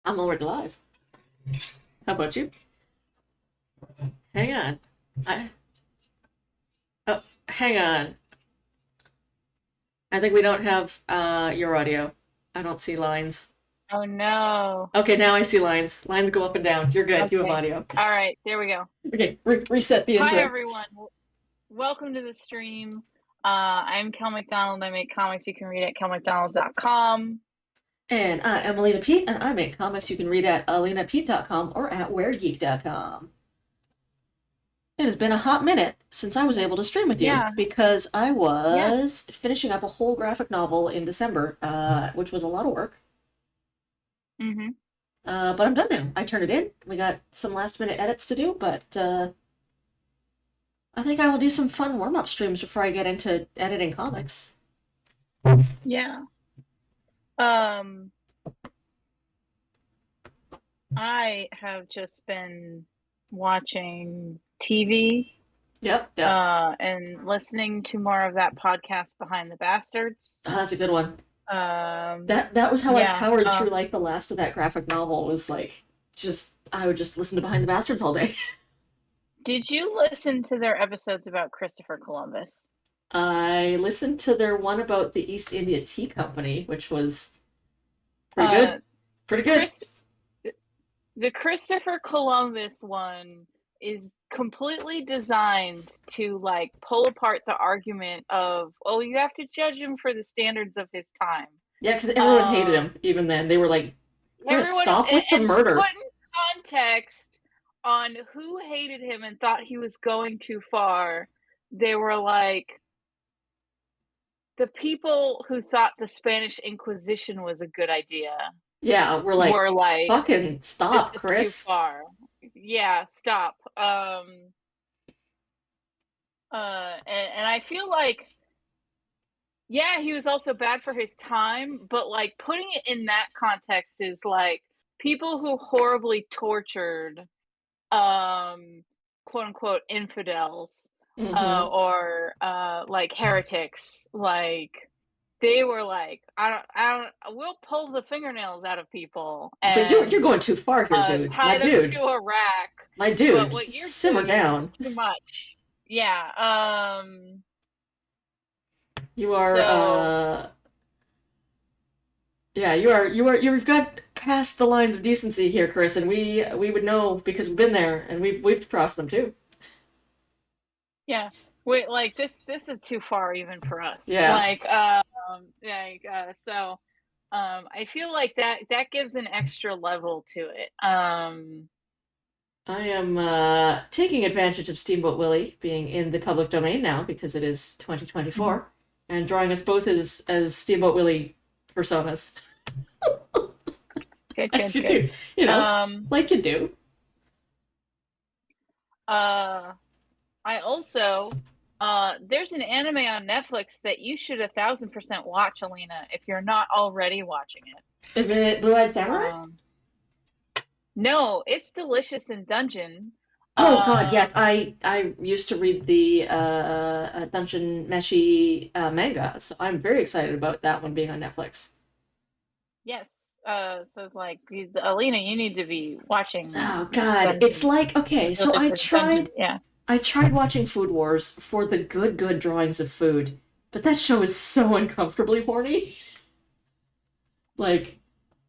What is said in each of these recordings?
I'm already live. How about you? Hang on. I oh, hang on. I think we don't have your audio. I don't see lines. Oh no. Okay, now I see lines. Lines go up and down. You're good. You have Okay. audio. All right, there we go. Okay, reset the Hi intro. everyone. Welcome to the stream. I'm Kel McDonald. I make comics you can read at kelmcdonald.com. And I'm Alina Pete, and I make comics you can read at alinapete.com or at weargeek.com. It has been a hot minute since I was able to stream with you Yeah. because I Yeah. was finishing up a whole graphic novel in December, which was a lot of work. Mhm. But I'm done now. I turned it in. We got some last minute edits to do, but I think I will do some fun warm up streams before I get into editing comics. Yeah. Um I have just been watching TV Yep, yep. and listening to more of that podcast Behind the Bastards. Oh, that's a good one. Um That was how I yeah. powered through like the last of that graphic novel. Was like just I would just listen to Behind the Bastards all day. Did you listen to their episodes about Christopher Columbus? I listened to their one about the East India Tea Company, which was pretty Uh good. Pretty good. Chris The Christopher Columbus one is completely designed to like pull apart the argument of, oh, you have to judge him for the standards of his time. Yeah, because everyone hated Um, him. Even then, they were like, "We're gonna everyone stop with the and to put murder." in context on who hated him and thought he was going too far, they were like the people who thought the Spanish Inquisition was a good idea Yeah, we're like, were like, "Fucking this stop, is too Chris." far. Yeah, stop. And I feel like, yeah, he was also bad for his time, but like putting it in that context is like people who horribly tortured, um, quote unquote infidels, Mm-hmm. or like heretics, like they were like, we'll pull the fingernails out of people But you're and going too far here, dude. My tie them dude. to a rack, My but dude. what you're Simmer doing is down. too much. Yeah. You are So yeah, you've got past the lines of decency here, Chris, and we would know because we've been there and we've crossed them too. yeah, wait, like this is too far even for us. Yeah. I feel like that gives an extra level to it. I am taking advantage of Steamboat Willie being in the public domain now because it is Mhm. 2024 and drawing us both as Steamboat Willie personas. Good, As good, you good. do, you know, Um, like you do. uh, I also there's an anime on Netflix that you should 1,000% watch, Alina, if you're not already watching it. Is it Blue Eyed Samurai? Um, no, it's Delicious in Dungeon. Oh God, yes. Um, I used to read the Dungeon Meshi manga, so I'm very excited about that one being on Netflix. yes. So it's like, Alina, you need to be watching Oh God, it's Dungeon, like okay, so Delicious Dungeon. Yeah. I tried watching Food Wars for the good drawings of food, but that show is so uncomfortably horny. Like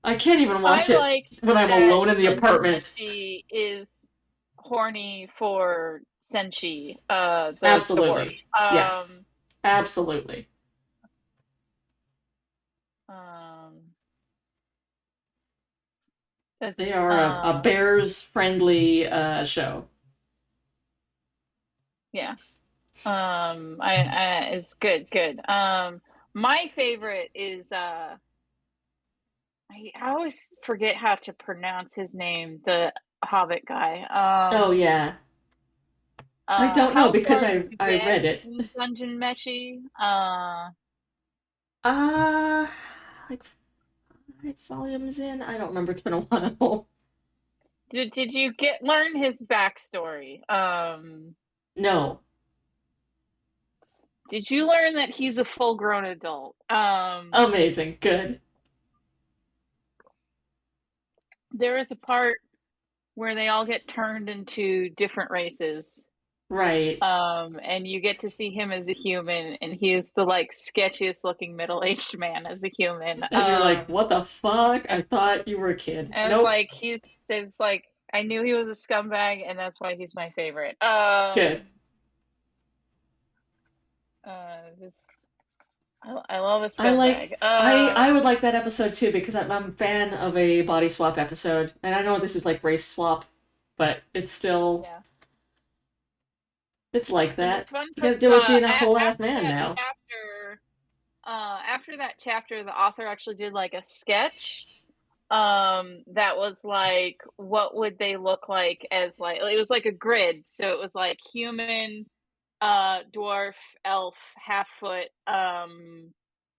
I can't even I watch it like when I'm that alone in the Dungeon apartment. Meshi is horny for Senshi, the dwarf. Absolutely. Yes. Absolutely. Um, They that's are a bears friendly show. yeah. I it's good, good. My favorite is I always forget how to pronounce his name, the Hobbit guy. Oh yeah. I don't know How because far did you I get read it. in Dungeon Meshi? Uh like 5 volumes in. I don't remember. It's been a while. Did you get learn his backstory? No. Did you learn that he's a full-grown adult? Amazing. Good. there is a part where they all get turned into different races. Right. And you get to see him as a human, and he is the like sketchiest looking middle-aged man as a human. And you're like, what the fuck? I And, thought you were a kid. and it's Nope. like it's like I knew he was a scumbag, and that's why he's my favorite. Good. This I love a I scumbag. like I would like that episode too because I'm a fan of a body swap episode, and I know this is like race swap, but it's still Yeah. it's like And it's that. fun You because gotta deal with being a whole ass after man that now. chapter, after that chapter, the author actually did like a sketch that was like what would they look like as like it was like a grid, so it was like human, dwarf, elf, half foot,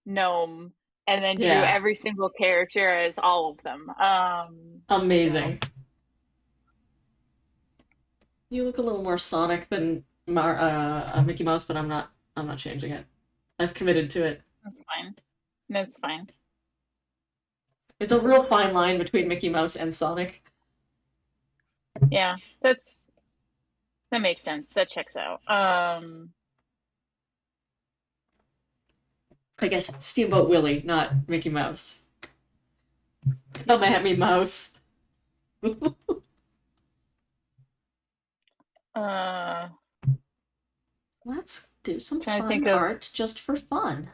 gnome, and then drew Yeah, every single character as all of them. So amazing. You look a little more Sonic than Mickey Mouse, but I'm not changing it. I've committed to it. that's fine. That's fine. It's a real fine line between Mickey Mouse and Sonic. Yeah, that makes sense. That checks out. I guess Steamboat Willie, not Mickey Mouse. Come at me, Mouse. Uh, Let's do some trying to fun think of. art just for fun.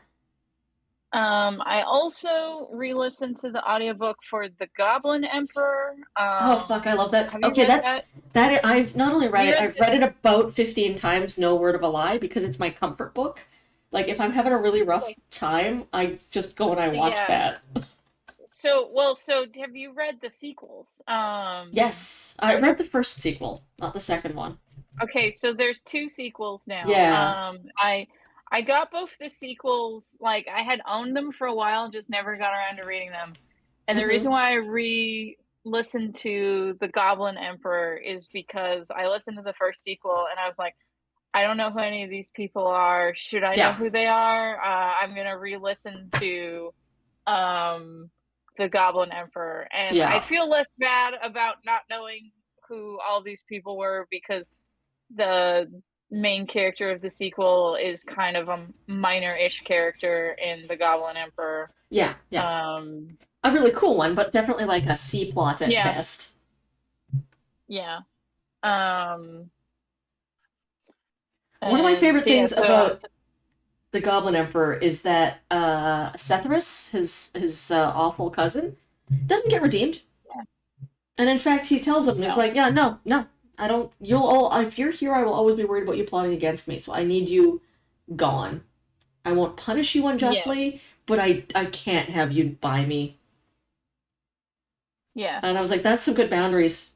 I also re-listened to the audiobook for The Goblin Emperor. Oh fuck, I love that. Have you Okay, read that's that? that. I've not only Have read you it, read I've read it about 15 times. No word of a lie, because it's my comfort book. Like if I'm having a really rough okay, time, I just go and I watch yeah. that. So have you read the sequels? Yes, I read the first sequel, not the second one. Okay, so there's two sequels now. Yeah. I got both the sequels, like I had owned them for a while, just never got around to reading them. And the Mm-hmm. reason why I re-listened to The Goblin Emperor is because I listened to the first sequel and I was like, I don't know who any of these people are. Should I know Yeah. who they are? I'm gonna re-listen to um The Goblin Emperor, and I Yeah. feel less bad about not knowing who all these people were because the main character of the sequel is kind of a minor-ish character in The Goblin Emperor. Yeah. Yeah. Um, A really cool one, but definitely like a C plot at yeah, best. yeah. Um, One of my and favorite so yeah, things so about the Goblin Emperor is that Sethrus, his awful cousin, doesn't get redeemed. yeah, And in fact, he tells him, he's no, like, "Yeah, no, no, I don't. You'll all if you're here, I will always be worried about you plotting against me. So I need you gone. I won't punish you yeah, unjustly, but I can't have you by me." yeah, And I was like, "That's some good boundaries.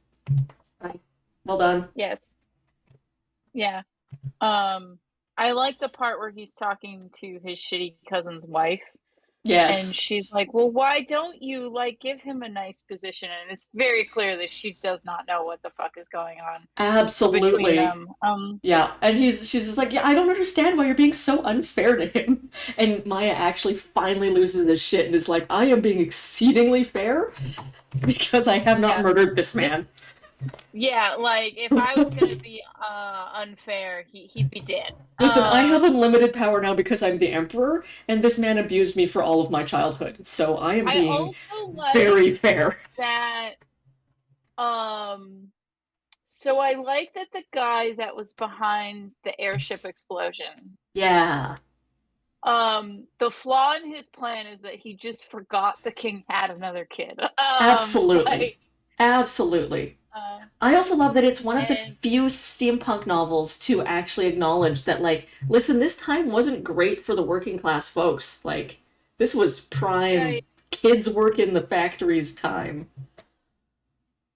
Well done." yes, yeah. Um, I like the part where he's talking to his shitty cousin's wife, and Yes, she's like, "Well, why don't you like give him a nice position?" And it's very clear that she does not know what the fuck is going on between absolutely. them. Yeah, and she's just like, "Yeah, I don't understand why you're being so unfair to him." And Maya actually finally loses his shit and is like, "I am being exceedingly fair because I have not Yeah, murdered this this, man." yeah, like if I was gonna be unfair, he'd be dead. Listen, I have unlimited power now because I'm the emperor, and this man abused me for all of my childhood, so I am I being also like very fair. that. Um, so I like that the guy that was behind the airship explosion. Yeah, The flaw in his plan is that he just forgot the king had another kid. absolutely. Like, Absolutely. uh, I also love that it's one of the and few steampunk novels to actually acknowledge that, like, listen, this time wasn't great for the working class folks. Like, this was yeah, prime kids work in the factories time.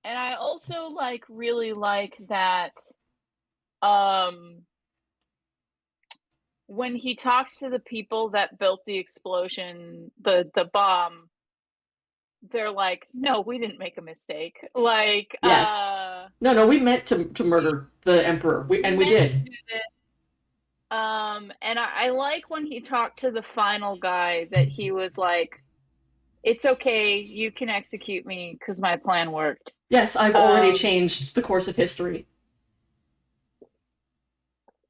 and I also like really like that um when he talks to the people that built the explosion, the bomb, they're like, "No, we didn't make a mistake." Like, Yes. No, no, we meant to we murder the emperor. we And we meant to did. do this. And I like when he talked to the final guy that he was like, it's okay. You can execute me because my plan worked. Yes, I've already Um, changed the course of history.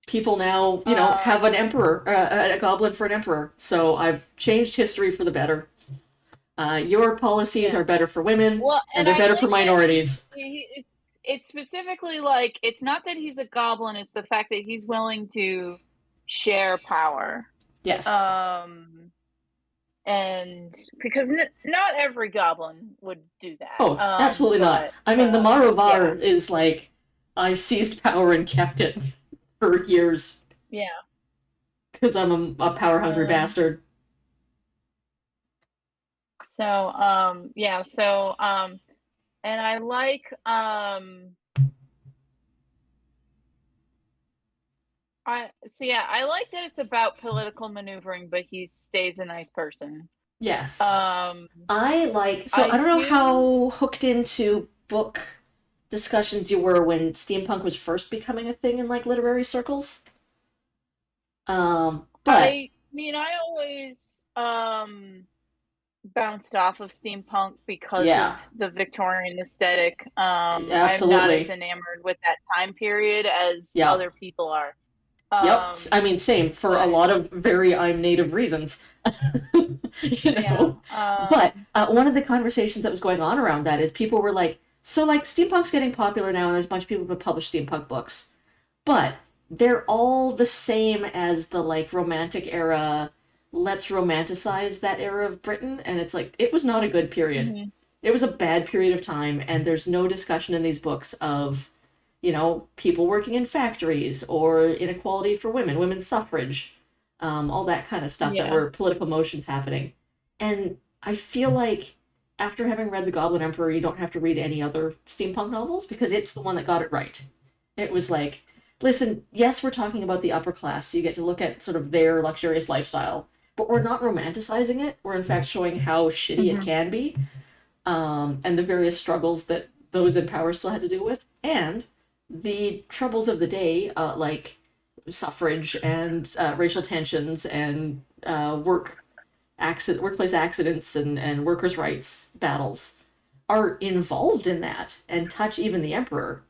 People now, have um, an emperor, a goblin for an emperor. So I've changed history for the better. Your policies yeah. are better for women, Well, and and they're I better for like that minorities. it's specifically like it's not that he's a goblin, it's the fact that he's willing to share power. Yes. Um, and because not every goblin would do that. Oh, absolutely not. But I mean, the yeah, Marovar is like, I seized power and kept it for years yeah. because I'm a power hungry Um, bastard. so yeah, so and I like I like that it's about political maneuvering, but he stays a nice person. Yes. Um, So I I don't know do. how hooked into book discussions you were when steampunk was first becoming a thing in like literary circles. But I mean, I always bounced off of steampunk because of yeah, the Victorian aesthetic. I'm not as absolutely. enamored with that time period as Yep. other people are. Yep. I mean, same for a But lot of very I'm native reasons. you yeah, know. But one of the conversations that was going on around that is people were like, so like steampunk's getting popular now, and there's a bunch of people who publish steampunk books, but they're all the same as the like romantic era. Let's romanticize that era of Britain, and it's like it was not a good period. mhm, It was a bad period of time, and there's no discussion in these books of people working in factories or inequality for women, women's suffrage, all that kind of stuff that yeah. were political motions happening. And I feel like after having read The Goblin Emperor, you don't have to read any other steampunk novels because it's the one that got it right. It was like, listen, yes, we're talking about the upper class, so you get to look at sort of their luxurious lifestyle, but we're not romanticizing it. We're in fact showing how shitty it Hmm. can be, and the various struggles that those in power still had to deal with, and the troubles of the day, like suffrage and racial tensions and workplace accidents and workers' rights battles are involved in that and touch even the emperor.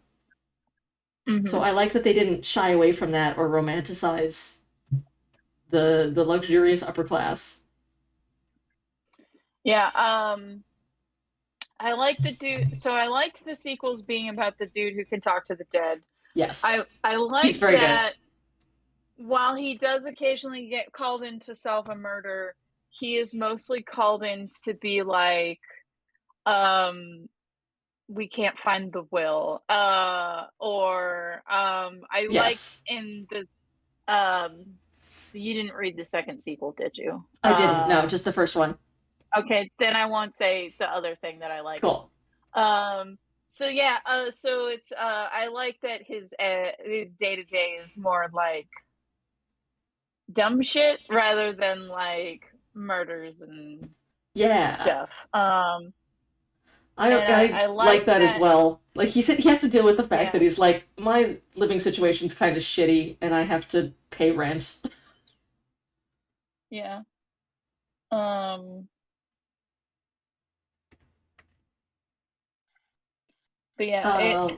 So Hmm. I like that they didn't shy away from that or romanticize the luxurious upper class. Yeah. I like the dude. So I liked the sequels being about the dude who can talk to the dead. Yes, I he's like very good. that while he does occasionally get called in to solve a murder, he is mostly called in to be like, um, we can't find the will. Or I liked Yes, in the you didn't read the second sequel, did you? I didn't. No, just the first one. Okay, then I won't say the other thing that I liked. Cool. Um, so yeah, so it's I like that his day to day is more like dumb shit rather than like murders and Yeah, stuff. I And I I like like that as that. well. Like he said, he has to deal with the fact Yeah, that he's like, my living situation's kind of shitty, and I have to pay rent. yeah. Um, but yeah, Um,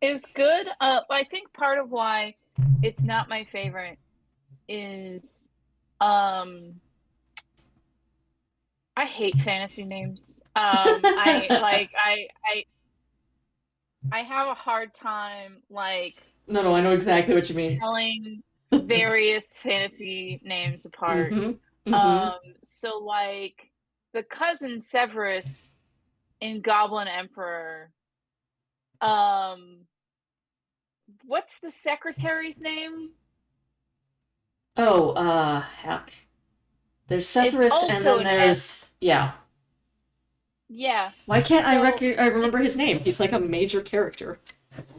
it's good. I think part of why it's not my favorite is um I hate fantasy names. I have a hard time like no, I know exactly what you mean. telling various fantasy names apart. Mm-hmm. Mm-hmm. So like the cousin Severus in Goblin Emperor. Um, what's the secretary's name? Oh, heck. There's It's Sethris, and also then an S. there's yeah. Yeah. Why can't So I it's remember his name? He's like a major character.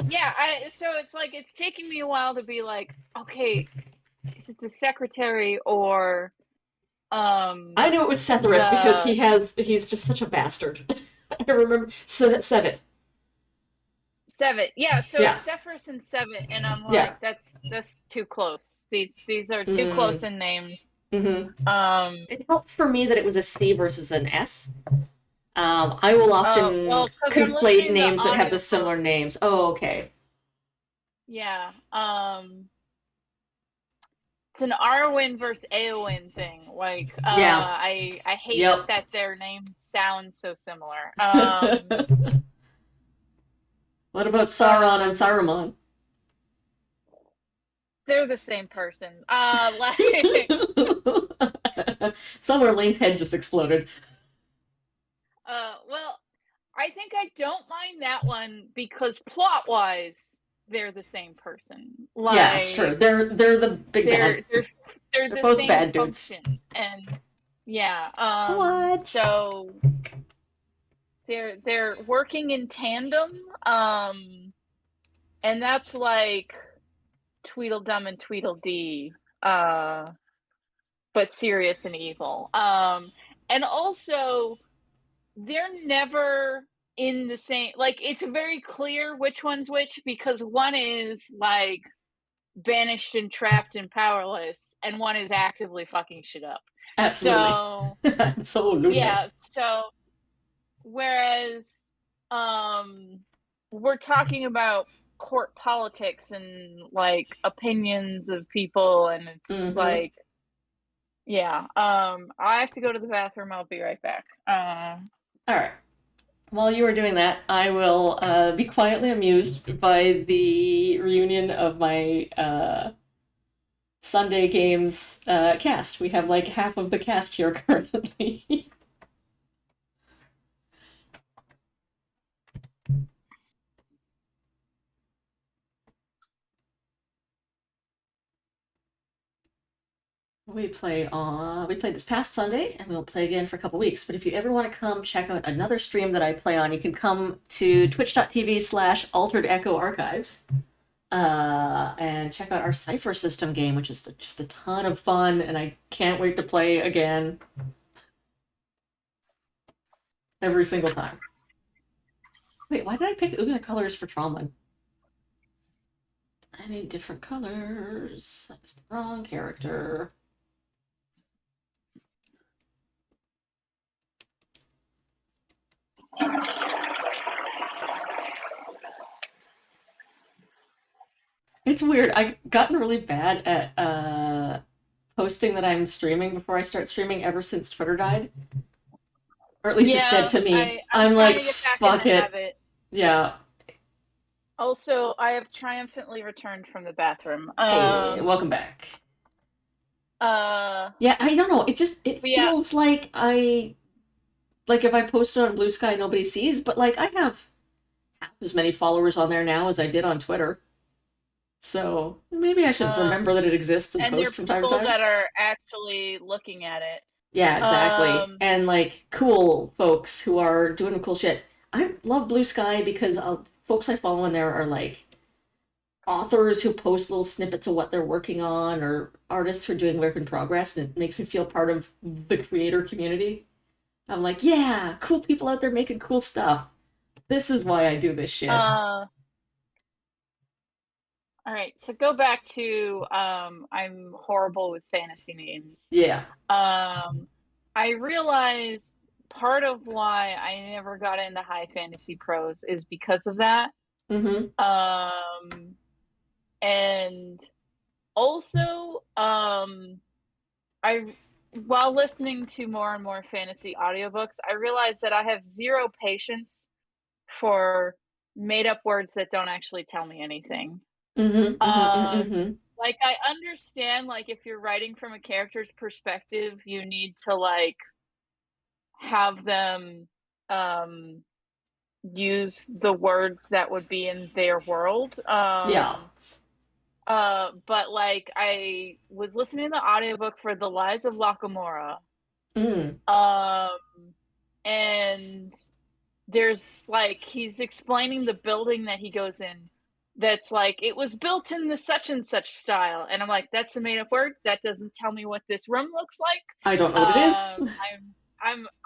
yeah, so it's like it's taking me a while to be like, okay, is it the secretary or I knew it was Sethris because the he's just such a bastard. I remember Sevet. Sevet? Yeah, so Yeah, it's Severus and Sevet, and I'm yeah. like, that's too close. These are too Mm, close in names. It helped for me that it was a C versus an S. I will Oh, often well, because I'm conflate listening to names that have the audiobook. similar names. Oh, okay. Yeah. It's an Arwen versus Eowyn thing. Like, Yeah. I hate Yep. that their names sound so similar. What about Sauron and Um, Saruman? they're the same person. Like, Somewhere Lane's head just exploded. well, I think I don't mind that one because plot-wise, they're the same person. Yeah, it's true. Like, They're the big they're bad. they're they're They're the both same bad dudes. function, and yeah. What? So they're working in tandem. And that's like Tweedledum and Tweedledee, but serious and evil. And also they're never in the same, like, it's very clear which one's which because one is like banished and trapped and powerless, and one is actively fucking shit up. Absolutely. So Absolutely. yeah, so whereas um we're talking about court politics and like opinions of people, and it's Mm-hmm. like, yeah, I have to go to the bathroom. I'll be right back. All right. While you are doing that, I will be quietly amused by the reunion of my Sunday games cast. We have like half of the cast here currently. We played this past Sunday, and we'll play again for a couple weeks. But if you ever want to come check out another stream that I play on, you can come to twitch.tv/altered echo archives and check out our Cypher System game, which is just a ton of fun, and I can't wait to play again every single time. Wait, why did I pick Uga colors for Trauma? I need different colors. That was the wrong character. It's weird. I've gotten really bad at posting that I'm streaming before I start streaming ever since Twitter died. Or at least it's dead Yeah, to me. I'm I'm trying like, to get back in fuck the it. habit. Yeah. Also, I have triumphantly returned from the bathroom. Hey, welcome back. Uh Yeah, I don't know. It but yeah, feels like if I post it on Blue Sky, nobody sees, but like I have half as many followers on there now as I did on Twitter. So maybe I should um remember that it exists and and there are post from time to people time. that are actually looking at it. Yeah, exactly. um And like cool folks who are doing cool shit. I love Blue Sky because folks I follow in there are like authors who post little snippets of what they're working on or artists who are doing work in progress, and it makes me feel part of the creator community. I'm like, yeah, cool people out there making cool stuff. This is why I do this shit. uh All right, so go back to I'm horrible with fantasy names. Yeah. I realize part of why I never got into high fantasy prose is because of that. Mm-hmm. And also, I while listening to more and more fantasy audiobooks, I realize that I have zero patience for made up words that don't actually tell me anything. Mm-hmm. Mm-hmm. Um, Mm-hmm. like, I understand, like, if you're writing from a character's perspective, you need to, like, have them um use the words that would be in their world. Yeah. But like I was listening to the audiobook for The Lies of Lockamora. Mm. Um and there's like he's explaining the building that he goes in that's like it was built in the such and such style, and I'm like, that's a made up word that doesn't tell me what this room looks like. I don't know what it is.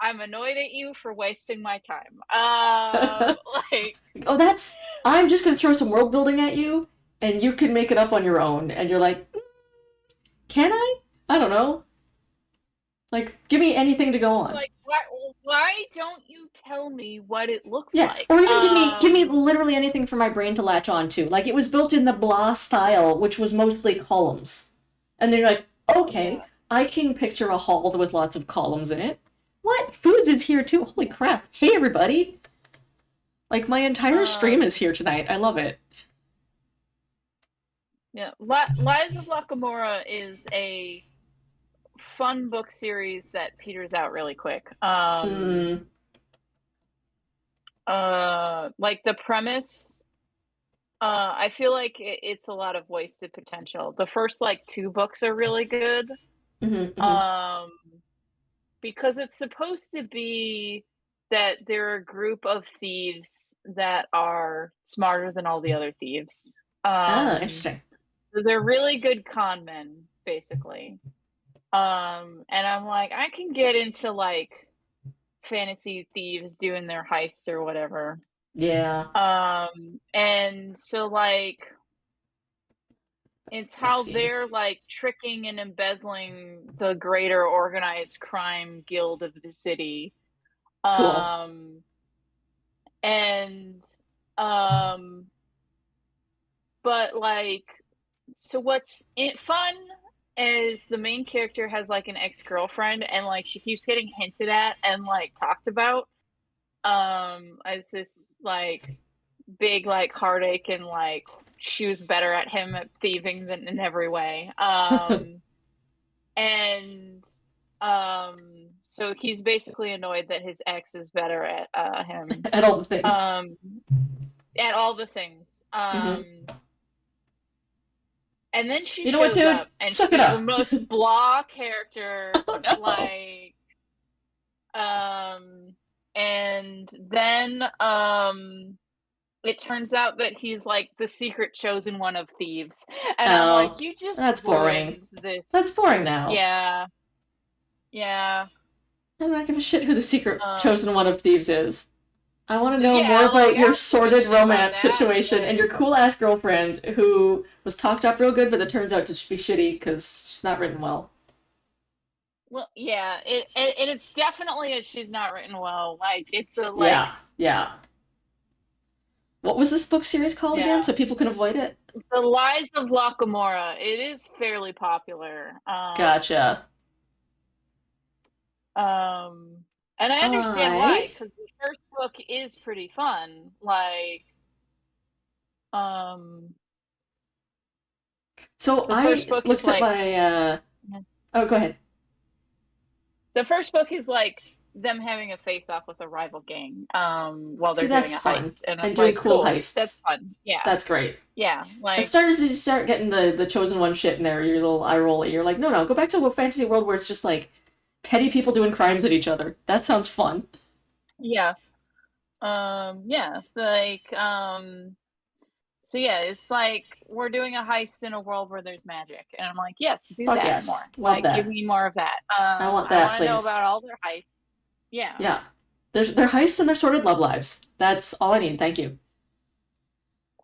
I'm annoyed at you for wasting my time. Like, Oh, I'm just gonna throw some world building at you, and you can make it up on your own. And you're like, can I? I don't know. Like, give me anything to go It's on. like, why don't you tell me what it looks Yeah, like? or even give me literally anything for my brain to latch on to. Like it was built in the blah style, which was mostly columns. And then you're like, okay, Yeah. I can picture a hall with lots of columns in it. What? Foos is here too. Holy crap. Hey everybody. Like my entire stream is Um, here tonight. I love it. yeah. Lies of Lockamora is a fun book series that peters out really quick. Mm, Like the premise, I feel like it's a lot of wasted potential. The first like two books are really good. mm-hmm, mm-hmm. Um, because it's supposed to be that they're a group of thieves that are smarter than all the other thieves. Oh, Um, interesting. so they're really good con men, basically. And I'm like, I can get into like fantasy thieves doing their heist or whatever. Yeah. And so like it's how Proceed. they're like tricking and embezzling the greater organized crime guild of the city. Cool. Um, and um, but like, so what's fun is the main character has like an ex-girlfriend and like she keeps getting hinted at and like talked about as this like big like heartache and like she was better at him at thieving than in every way. And so he's basically annoyed that his ex is better at him At all the things. um at all the things. Mm-hmm. And then she You know what, shows dude? up and Suck it she's the up. most blah character, Oh no. like um and then it turns out that he's like the secret chosen one of thieves. And I'm like, Oh, you just that's boring. ruined this. That's boring now. Yeah. Yeah. I don't give a shit who the secret Um chosen one of thieves is. I want to so know more yeah, like about I your don't give a sordid shit about romance that, situation and but your cool ass girlfriend who was talked up real good, but that turns out to be shitty because she's not written well. well, yeah, it's definitely a she's not written well. Like it's a like Yeah, yeah. What was this book series called again, yeah. so people can avoid it? The Lies of Lockamora. It is fairly popular. Gotcha. Um, and I understand why, I because the first book is pretty fun. Like, um, so the first I book is looked at like, my oh, go ahead. the first book is like them having a face off with a rival gang, while See, they're that's doing a fun. heist, and I'm And doing like, cool cool, that's heists. fun. Yeah, That's great. yeah, As like, start as you start getting the chosen one shit in there, your little eye roll, you're like, no, no, go back to a fantasy world where it's just like petty people doing crimes at each other. That sounds fun. yeah, yeah, like, so yeah, it's like we're doing a heist in a world where there's magic, and I'm like, yes, do Fuck that yes. more. Love Like, give that. me more of that. I want I that, want to know please. about all their heists. Yeah. Yeah. Their heists and their sordid love lives. That's all I need. Thank you.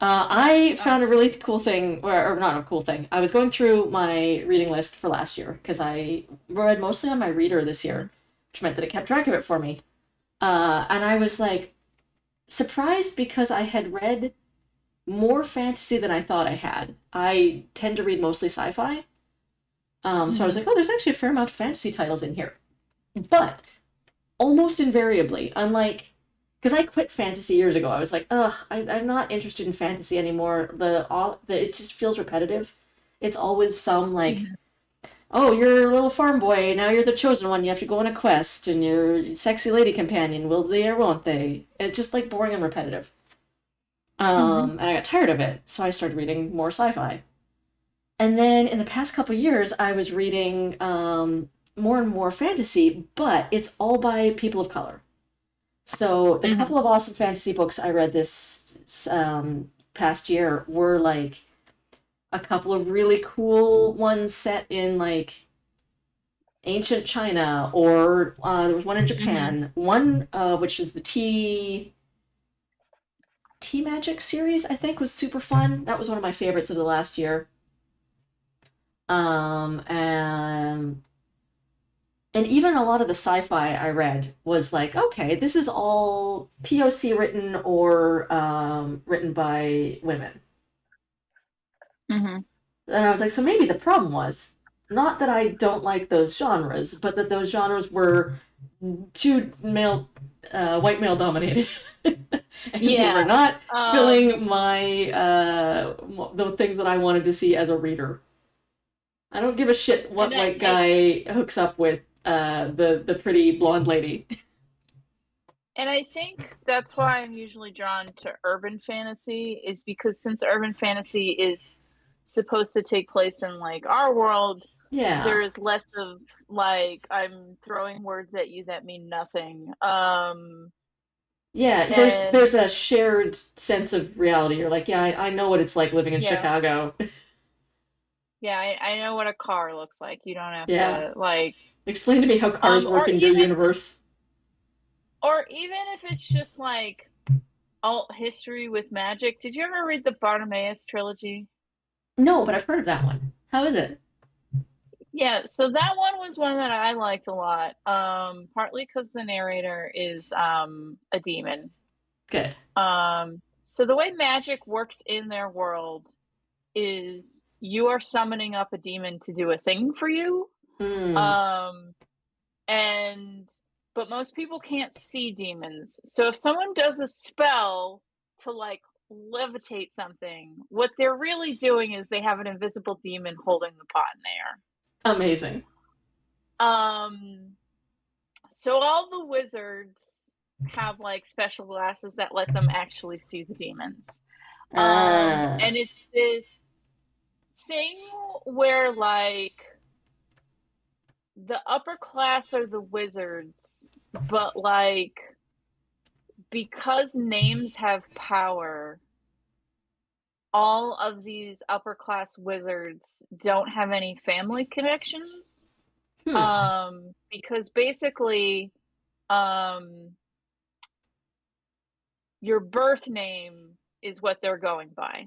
I Uh, found a really cool thing, or not a cool thing. I was going through my reading list for last year because I read mostly on my reader this year, which meant that it kept track of it for me. And I was like surprised because I had read more fantasy than I thought I had. I tend to read mostly sci-fi. So I was mhm, like, oh, there's actually a fair amount of fantasy titles in here. But almost invariably, unlike because I quit fantasy years ago, I was like, ugh, I'm not interested in fantasy anymore. It just feels repetitive. It's always some like, mhm, oh, you're a little farm boy, now you're the chosen one. You have to go on a quest, and your sexy lady companion will they or won't they? It's just like boring and repetitive. mhm, And I got tired of it, so I started reading more sci-fi. And then in the past couple years, I was reading more and more fantasy, but it's all by people of color. So the mhm, couple of awesome fantasy books I read this past year were like a couple of really cool ones set in like ancient China, or there was one in mhm, Japan, one which is the Tea Magic series. I think was super fun. That was one of my favorites of the last year. And And even a lot of the sci-fi I read was like, okay, this is all POC written or written by women. Hmm. And I was like, so maybe the problem was not that I don't like those genres, but that those genres were too white male dominated, and they were Yeah. not Um, filling my the things that I wanted to see as a reader. I don't give a shit and what white guy hooks up with the pretty blonde lady. I think that's why I'm usually drawn to urban fantasy, is because since urban fantasy is supposed to take place in like our world, Yeah, there is less of like I'm throwing words at you that mean nothing. yeah. There's And a shared sense of reality. You're like, yeah, I know what it's like living in yeah, Chicago. yeah, I know what a car looks like. You don't have Yeah, to like, explain to me how cars work or in your universe. even if it's just like alt history with magic. Did you ever read the Bartimaeus trilogy? No, but I've heard of that one. How is it? Yeah, so that one was one that I liked a lot. Partly because the narrator is a demon. Good. So the way magic works in their world is you are summoning up a demon to do a thing for you. Mm. Um, and but most people can't see demons. So if someone does a spell to like levitate something, what they're really doing is they have an invisible demon holding the pot in the air. Amazing. So all the wizards have like special glasses that let them actually see the demons. Ah. And it's this thing where like the upper class are the wizards, but like because names have power, all of these upper class wizards don't have any family connections. Hmm. Because basically, um, your birth name is what they're going by.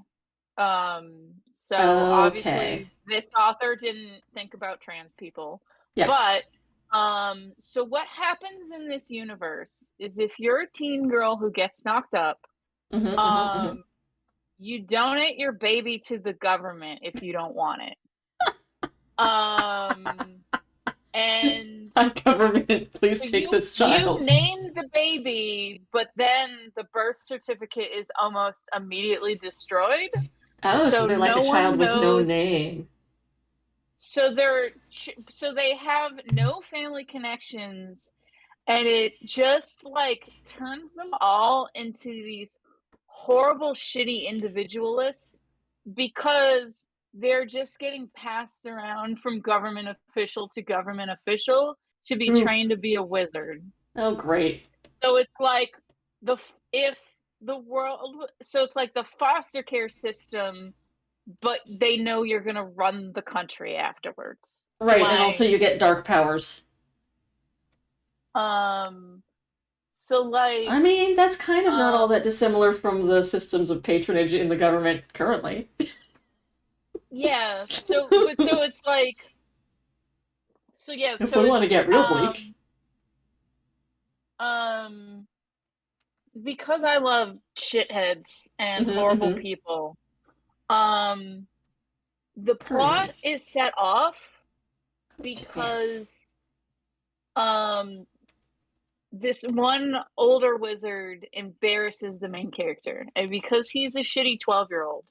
So Okay. obviously this author didn't think about trans people, Yeah. but so what happens in this universe is if you're a teen girl who gets knocked up, Mm-hmm, mm-hmm, mm-hmm. um, you donate your baby to the government if you don't want it. Um, and Hi, government, please so take you this you child. name the baby, but then the birth certificate is almost immediately destroyed. Oh, so So they're like a no child one with no knows. name. So they have no family connections, and it just like turns them all into these horrible, shitty individualists because they're just getting passed around from government official to government official to be Ooh. trained to be a wizard. Oh, great. So it's like the if the world, so it's like the foster care system, but they know you're gonna run the country afterwards. Right, and also Like, you get dark powers. um, so I like, mean, that's kind of not all um, that dissimilar from the systems of patronage in the government currently. yeah. So it's like, so yeah. If So we want to it's get real bleak. um, because I love shitheads and Mm-hmm, horrible mm-hmm. people. Um, the plot Great. is set off Yes. because um this one older wizard embarrasses the main character, and because he's a shitty 12-year-old,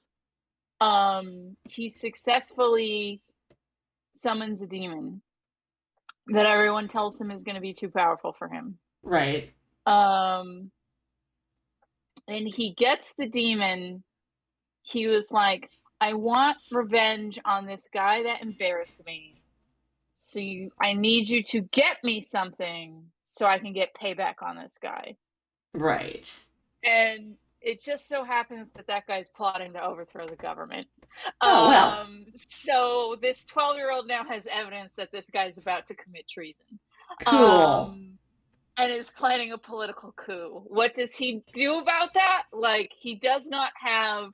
he successfully summons a demon that everyone tells him is going to be too powerful for him. Right. um and he gets the demon. He was like, I want revenge on this guy that embarrassed me, so I need you to get me something so I can get payback on this guy. Right. And it just so happens that that guy's plotting to overthrow the government. Oh, well. So this 12-year-old now has evidence that this guy's about to commit treason. Cool. Um, and is planning a political coup. What does he do about that? Like, he does not have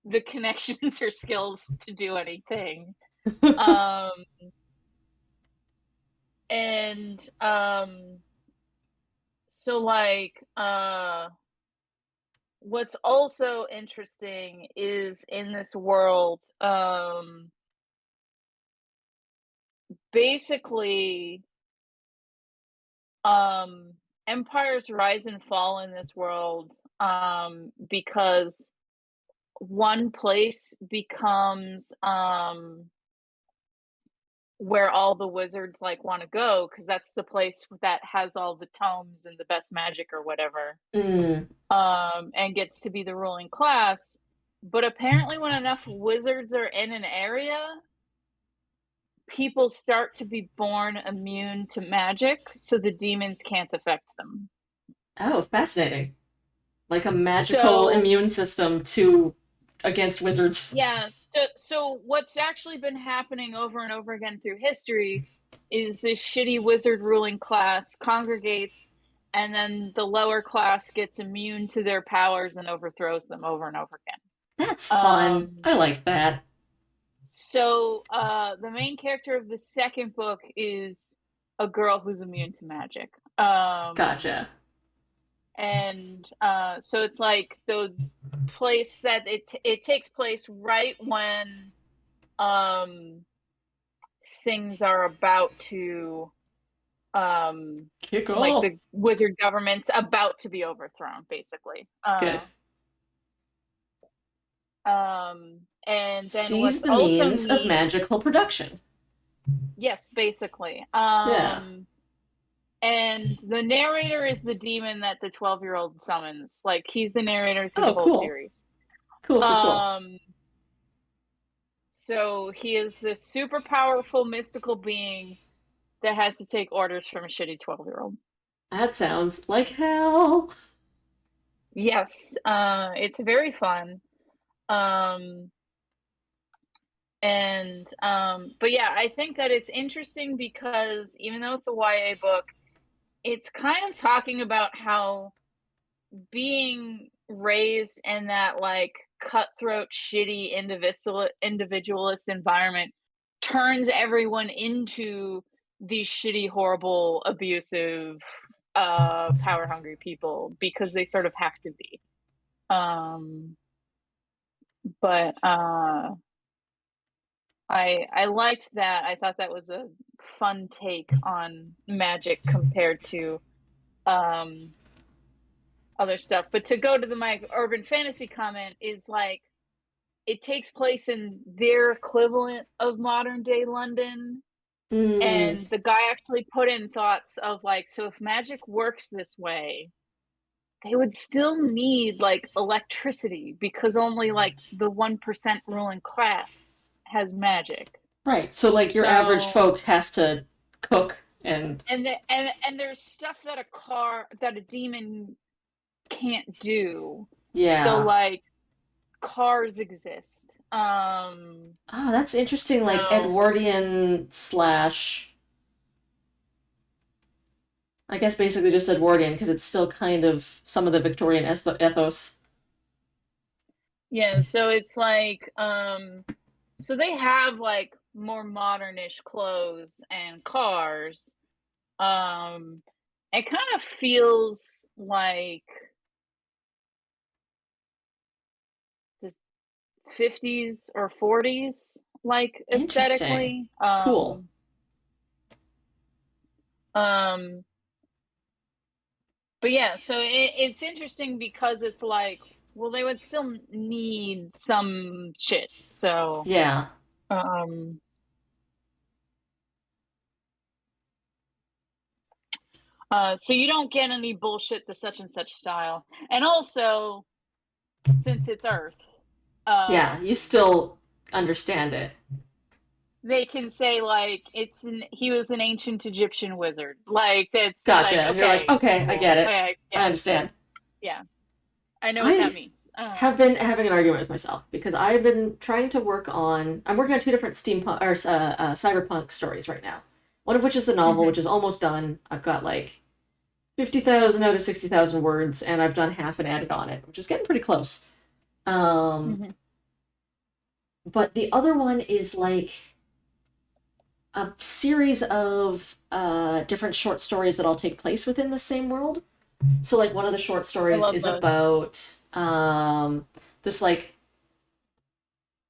the connections or skills to do anything. Um, And so like what's also interesting is in this world, basically, um, empires rise and fall in this world, because one place becomes, where all the wizards like want to go because that's the place that has all the tomes and the best magic or whatever, Mm. and gets to be the ruling class. But apparently, when enough wizards are in an area, people start to be born immune to magic, so the demons can't affect them. Oh, fascinating. Like a magical So, immune system to against wizards. yeah, so what's actually been happening over and over again through history is this shitty wizard ruling class congregates, and then the lower class gets immune to their powers and overthrows them over and over again. That's fun. Um, I like that. so the main character of the second book is a girl who's immune to magic. Gotcha. And so it's like the place that it takes place right when um things are about to Kick like off. the wizard government's about to be overthrown basically. Good. And then Seize what's the also means of neat, magical production. yes, basically, Yeah. and the narrator is the demon that the 12-year-old summons. Like he's the narrator through the Oh, whole cool. series. Cool, cool, cool. um so he is this super powerful mystical being that has to take orders from a shitty 12-year-old. That sounds like hell. Yes, it's very fun. Um, but yeah, I think that it's interesting because even though it's a YA book, it's kind of talking about how being raised in that like cutthroat, shitty, individualist environment turns everyone into these shitty, horrible, abusive, power hungry people because they sort of have to be. Um, but I liked that. I thought that was a fun take on magic compared to um other stuff. But to go to my urban fantasy comment is like it takes place in their equivalent of modern day London. Mm, And the guy actually put in thoughts of like, so if magic works this way, they would still need like electricity because only like the 1% ruling class has magic. right. So, like, your average So folk has to cook and. and there's stuff that a demon can't do. So Yeah. like cars exist. Oh, that's interesting. Like, So Edwardian slash. I guess basically just Edwardian because it's still kind of some of the Victorian ethos. yeah, so it's like so they have like more modernish clothes and cars. Um it kind of feels like the 50s or 40s like Interesting. aesthetically. Cool. Um but yeah, so it's interesting because it's like, well, they would still need some shit. So Yeah. um so you don't get any bullshit the such and such style. And also, since it's Earth, Yeah. You um, still understand it. they can say like he was an ancient Egyptian wizard. Like it's like Gotcha. You're like, okay, okay, I cool. get it. I Yeah, understand. yeah. I know what that I means. have been having an argument with myself because I've been trying to work on. I'm working on two different steampunk or cyberpunk stories right now. One of which is the novel, which Mhm, is almost done. I've got like 50,000 out of 60,000 words, and I've done half and added on it, which is getting pretty close. Um, mhm. but the other one is like a series of different short stories that all take place within the same world. So like one of the short I stories love is those. about this like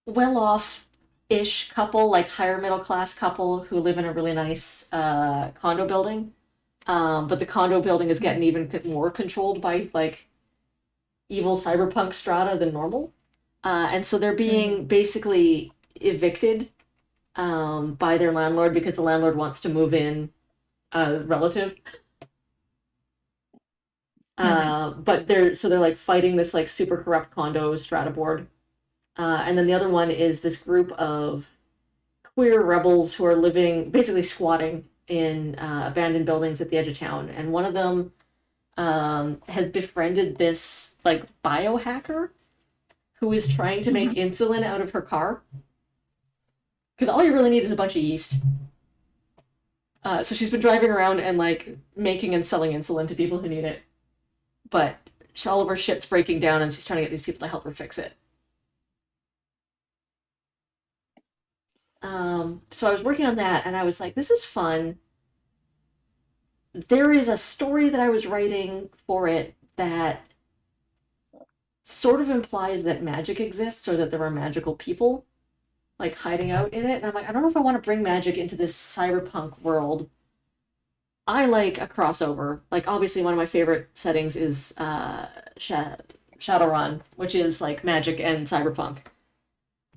well-off ish couple, like higher middle class couple who live in a really nice condo building. But the condo building is getting even more controlled by like evil cyberpunk strata than normal. And so they're being Mm-hmm. basically evicted by their landlord because the landlord wants to move in a relative. Mm-hmm. But they're like fighting this like super corrupt condo strata board. And then the other one is this group of queer rebels who are living basically squatting in abandoned buildings at the edge of town. And one of them has befriended this like biohacker who is trying to make Mm-hmm. insulin out of her car. Because all you really need is a bunch of yeast. So she's been driving around and like making and selling insulin to people who need it. But all of her shit's breaking down and she's trying to get these people to help her fix it. So I was working on that and I was like, this is fun. There is a story that I was writing for it that sort of implies that magic exists or that there are magical people like hiding out in it. And I'm like, I don't know if I want to bring magic into this cyberpunk world. I like a crossover. Like, obviously, one of my favorite settings is Shadowrun, which is like magic and cyberpunk.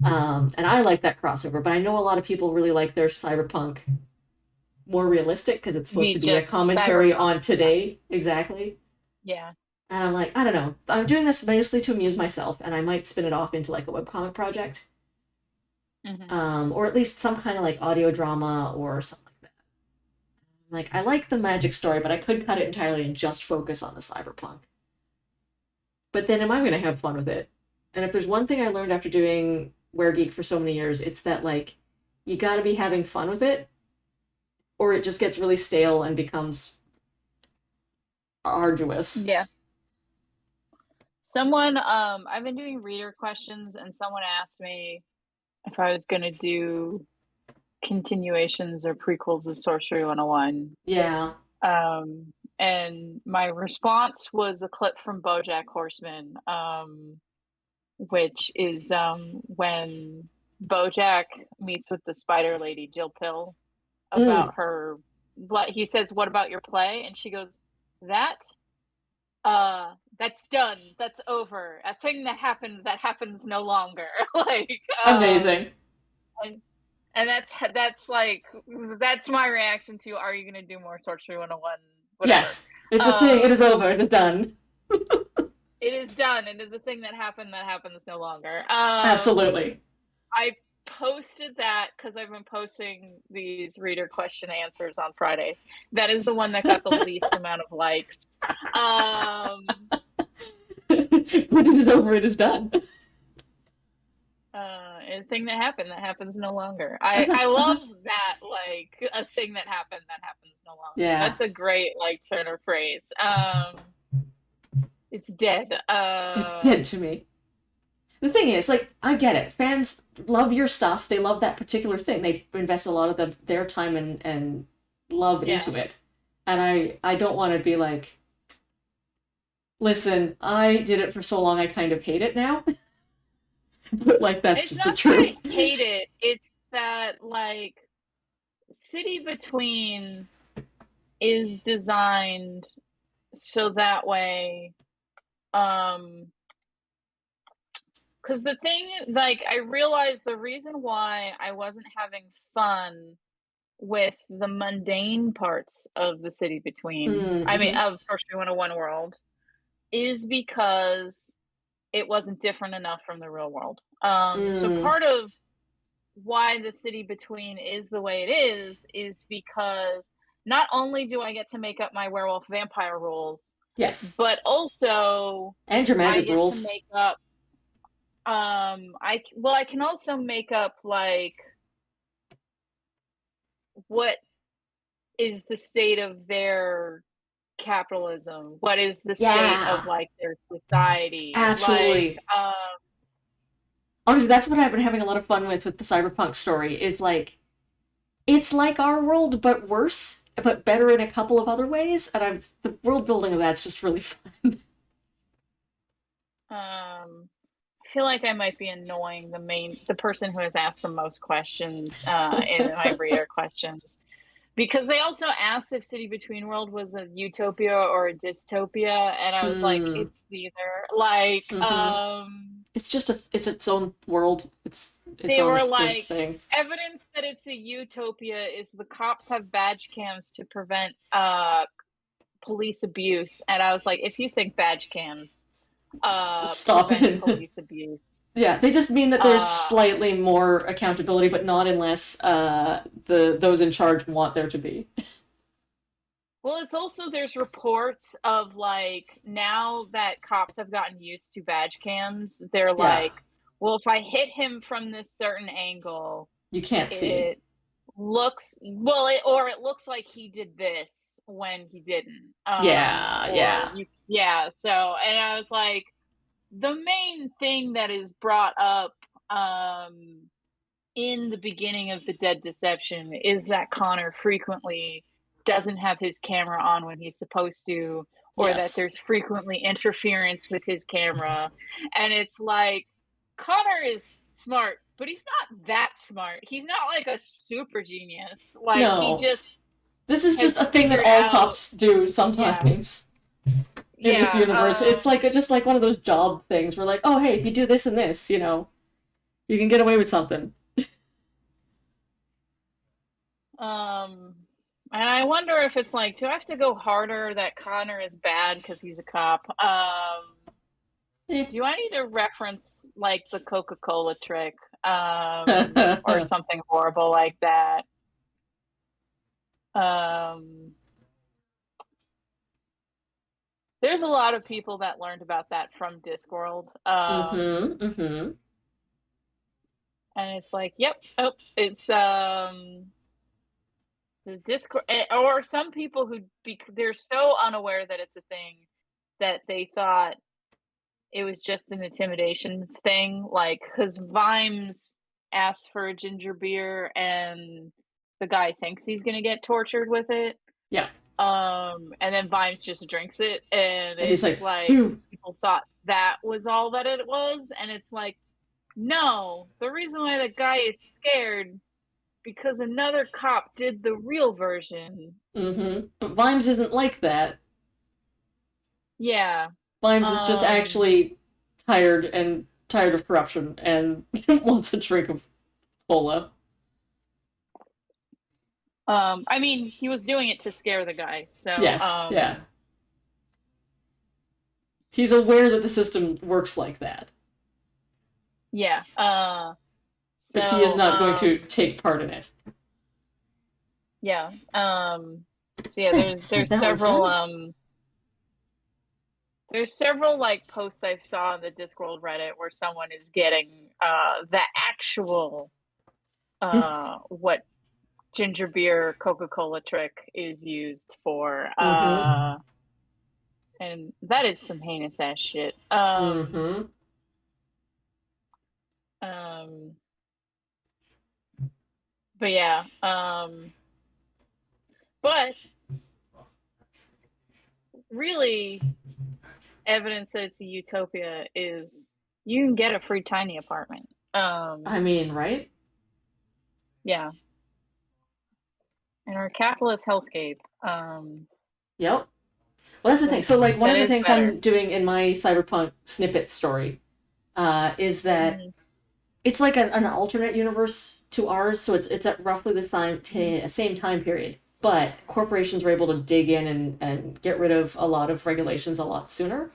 And I like that crossover, but I know a lot of people really like their cyberpunk more realistic because it's supposed Be to be a just commentary cyberpunk. on today. Exactly. Yeah. And I'm like, I don't know. I'm doing this mostly to amuse myself, and I might spin it off into like a webcomic project, Mm-hmm. or at least some kind of like audio drama or something like that. Like, I like the magic story, but I could cut it entirely and just focus on the cyberpunk. But then, am I going to have fun with it? And if there's one thing I learned after doing Were Geek for so many years, it's that like you got to be having fun with it, or it just gets really stale and becomes arduous. Yeah. I've been doing reader questions, and someone asked me if I was gonna do continuations or prequels of Sorcery 101. Yeah. And my response was a clip from BoJack Horseman, which is when BoJack meets with the Spider Lady, Jill Pill, Mm. about her. He says, "What about your play?" And she goes, "That that's done, that's over, a thing that happened that happens no longer." Like Amazing. and, and that's like that's my reaction to, are you going to do more Sorcery 101, whatever. Yes. It's a thing. It um is over. It is done. it is done, it is a thing that happened that happens no longer. Absolutely. I posted that because I've been posting these reader question answers on Fridays. That is the one that got the least amount of likes. um But it is over. It is done. a thing that happens no longer. I love that, like, a thing that happens no longer. Yeah. That's a great like turn of phrase. It's dead. It's dead to me. The thing is, like, I get it. Fans love your stuff. They love that particular thing. They invest a lot of their time and love Yeah, into it. And I don't want to be like, listen, I did it for so long, I kind of hate it now. But like, that's it's just the not that truth. I hate it. It's that, like, City Between is designed so that way, um because the thing, like, I realized the reason why I wasn't having fun with the mundane parts of the City Between, I mean, Mm-hmm. of Sorcery 101 world, is because it wasn't different enough from the real world. So Mm. part of why the City Between is the way it is because not only do I get to make up my werewolf vampire rules, Yes. but also And your I magic get to rules. make up, I can also make up, like, what is the state of their capitalism, what is the state of, Yeah. like, their society, like, Absolutely. Honestly, that's what I've been having a lot of fun with the cyberpunk story. Is like It's like our world, but worse, but better in a couple of other ways. And the world building of that's just really fun. I feel like I might be annoying the person who has asked the most questions in my reader questions, because they also asked if City Between World was a utopia or a dystopia, and I was like, Mm. it's neither. Like, Mm-hmm. It's just it's its own world. It's they on were its like, thing. evidence that it's a utopia is the cops have badge cams to prevent police abuse, and I was like, if you think badge cams Stop prevent it. police abuse, Yeah, they just mean that there's uh slightly more accountability, but not unless the those in charge want there to be. well, it's also, there's reports of like, now that cops have gotten used to badge cams, they're Yeah, like, well, if I hit him from this certain angle, you can't see. it looks well, or it looks like he did this when he didn't. Yeah, Or yeah. you, yeah. So, and I was like, the main thing that is brought up in the beginning of the Dead Deception is that Connor frequently doesn't have his camera on when he's supposed to, or that Yes. there's frequently interference with his camera. And it's like, Connor is smart, but he's not that smart. He's not like a super genius. Like, he No. just This is has just a thing that figured all out, cops do yeah, sometimes in this yeah, universe. It's like just like one of those job things where like, oh hey, if you do this and this, you can get away with something. um, and I wonder if it's like, do I have to go harder that Connor is bad because he's a cop? Eh. Do I need to reference like the Coca-Cola trick, or something horrible like that? Um, there's a lot of people that learned about that from Discworld, Mm-hmm. Mm-hmm. and it's like, yep, oh, it's the Discord, or some people who they're so unaware that it's a thing that they thought it was just an intimidation thing, like, because Vimes asks for a ginger beer and the guy thinks he's gonna get tortured with it. Yeah. And then Vimes just drinks it, and And he's it's like, like ooh. people thought that was all that it was, and it's like, no, the reason why the guy is scared because another cop did the real version. Mm-hmm. But Vimes isn't like that. Yeah. Vimes is just Um actually tired of corruption and wants a drink of cola. I mean, he was doing it to scare the guy, so Yes, yeah. He's aware that the system works like that, yeah. but he is So not going to take part in it. yeah. So yeah, there's several like posts I saw on the Discworld Reddit where someone is getting the actual what ginger beer Coca-Cola trick is used for. Mm-hmm. And that is some heinous ass shit. Mm-hmm. Um but yeah, but really evidence that it's a utopia is you can get a free tiny apartment. I mean, right? Yeah, in our capitalist hellscape, Yep. Well, that's the thing. So, like, one that of the is things better. I'm doing in my cyberpunk snippet story is that Mm, it's like an alternate universe to ours. So it's at roughly the mm, same time period. But corporations were able to dig in and get rid of a lot of regulations a lot sooner.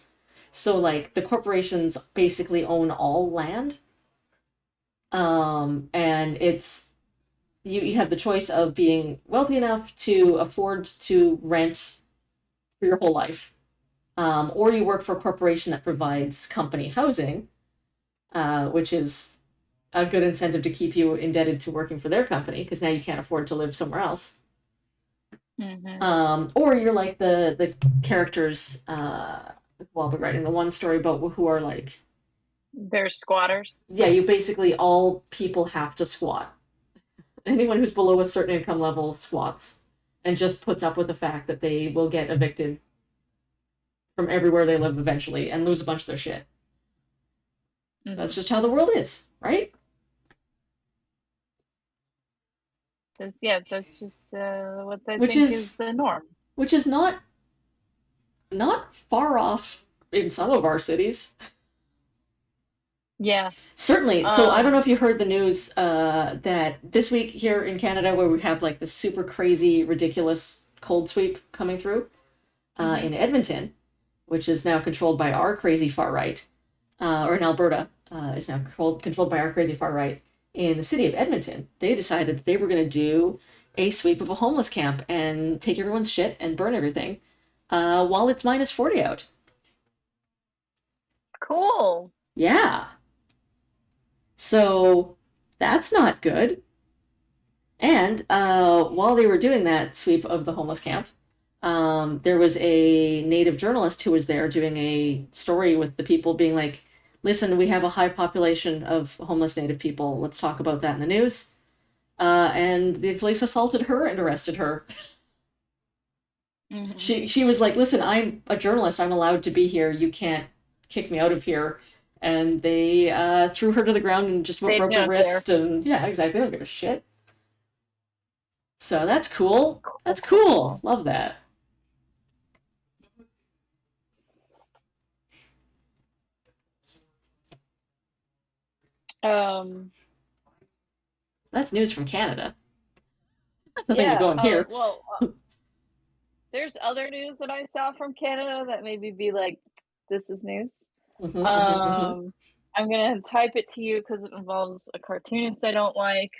So, like, the corporations basically own all land. And you have the choice of being wealthy enough to afford to rent for your whole life, or you work for a corporation that provides company housing, which is a good incentive to keep you indebted to working for their company because now you can't afford to live somewhere else. mm-hmm. Or you're like the characters while they're writing the one story about who are like, They're squatters. yeah, you basically all people have to squat anyone who's below a certain income level squats and just puts up with the fact that they will get evicted from everywhere they live eventually and lose a bunch of their shit. Mhm. That's just how the world is, right? Yeah, that's just what I Which think is is the norm. which is not far off in some of our cities. Yeah. Certainly. So I don't know if you heard the news that this week here in Canada, where we have like this super crazy, ridiculous cold sweep coming through in Edmonton, which is now controlled by our crazy far right, or in Alberta, is now controlled by our crazy far right. In the city of Edmonton, they decided that they were going to do a sweep of a homeless camp and take everyone's shit and burn everything while it's minus 40 out. Cool. Yeah. So that's not good. And while they were doing that sweep of the homeless camp, there was a native journalist who was there doing a story with the people being like, listen, we have a high population of homeless native people. Let's talk about that in the news. And the police assaulted her and arrested her. She was like, listen, I'm a journalist. I'm allowed to be here. You can't kick me out of here. And they threw her to the ground and just They broke her don't care. wrist. And yeah, exactly. They don't give a shit. So that's cool. That's cool. Love that. Um, That's news from Canada. That's nothing to yeah. go in here. Well, there's other news that I saw from Canada that maybe be like, this is news. I'm gonna type it to you because it involves a cartoonist I don't like.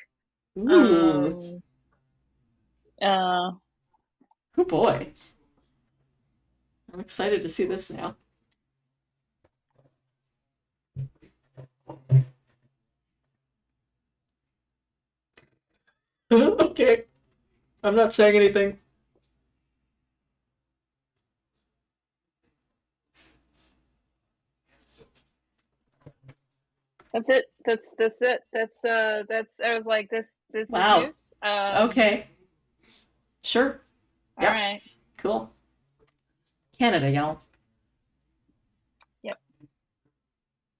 Ooh. Um, uh, Oh boy. I'm excited to see this now. Okay. I'm not saying anything. that's it. That's it. That's. I was like, this is Wow. news. Okay. Sure. All Yep. right. Cool. Canada, y'all. Yep.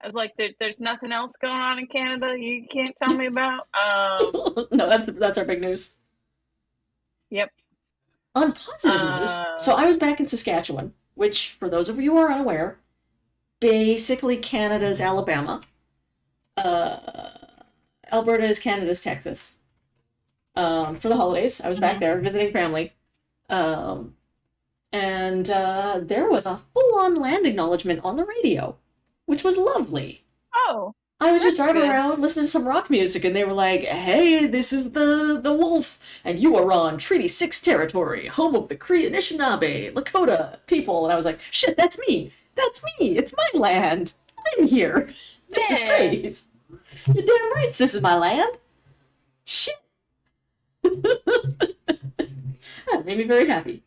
I was like, there's nothing else going on in Canada you can't tell me about. No, that's our big news. Yep. On positive news, so I was back in Saskatchewan, which, for those of you who are unaware, basically Canada's Alabama. Uh, Alberta is Canada's Texas. For the holidays, I was back there visiting family. Um, and there was a full-on land acknowledgement on the radio, which was lovely. Oh, I was just that's driving good. around listening to some rock music, and they were like, "Hey, this is the wolf, and you are on Treaty 6 territory, home of the Cree, Anishinaabe, Lakota people." And I was like, "Shit, that's me. That's me. It's my land. I'm here. It's Yeah. great. You're damn right. This is my land. Shit." That made me very happy.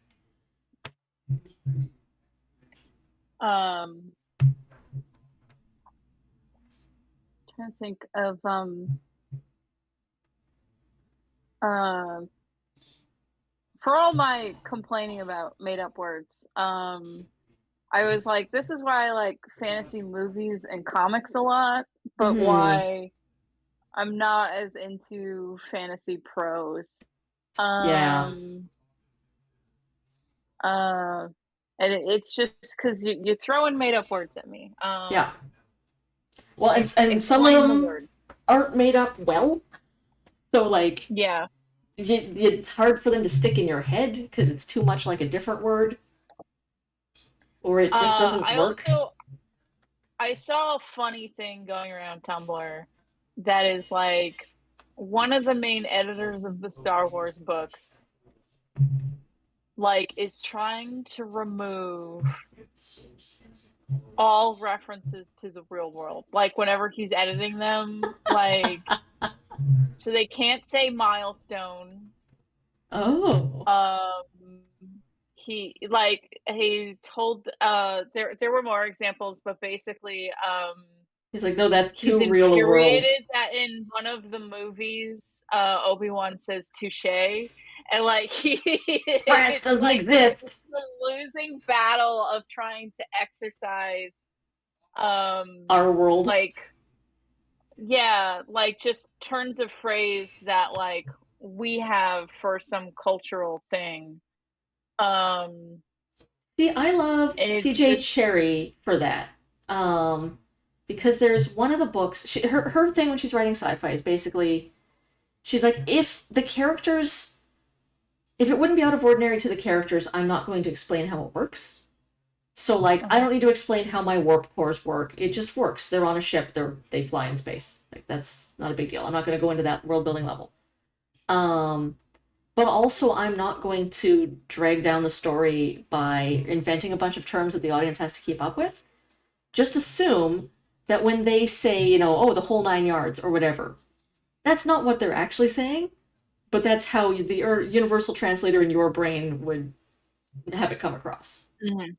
Trying to think of for all my complaining about made up words, I was like, this is why I like fantasy movies and comics a lot, but Mm-hmm. why I'm not as into fantasy prose. Yeah. Um, uh, and it's just because you're throwing made up words at me. Yeah. Well, and some of Explain the them words. aren't made up well, so like Yeah. it's hard for them to stick in your head because it's too much like a different word, or it just doesn't work. I saw a funny thing going around Tumblr that is like one of the main editors of the Star Wars books like is trying to remove all references to the real world. Like whenever he's editing them, like so they can't say milestone. Oh. He told there were more examples, but basically He's like, no, that's He's too real a world. infuriated that in one of the movies, Obi-Wan says touche, and like France it's doesn't like exist. it's the losing battle of trying to exercise, Our world. like yeah, like just turns of phrase that like we have for some cultural thing. Um, See, I love and it's CJ just Cherry for that. Um, because there's one of the books, her thing when she's writing sci-fi is basically, she's like, if it wouldn't be out of ordinary to the characters, I'm not going to explain how it works. So, like, I don't need to explain how my warp cores work. It just works. They're on a ship. They fly in space. Like, that's not a big deal. I'm not going to go into that world building level. Um, but also, I'm not going to drag down the story by inventing a bunch of terms that the audience has to keep up with. Just assume that when they say, oh, the whole 9 yards or whatever, that's not what they're actually saying, but that's how the universal translator in your brain would have it come across. Mhm.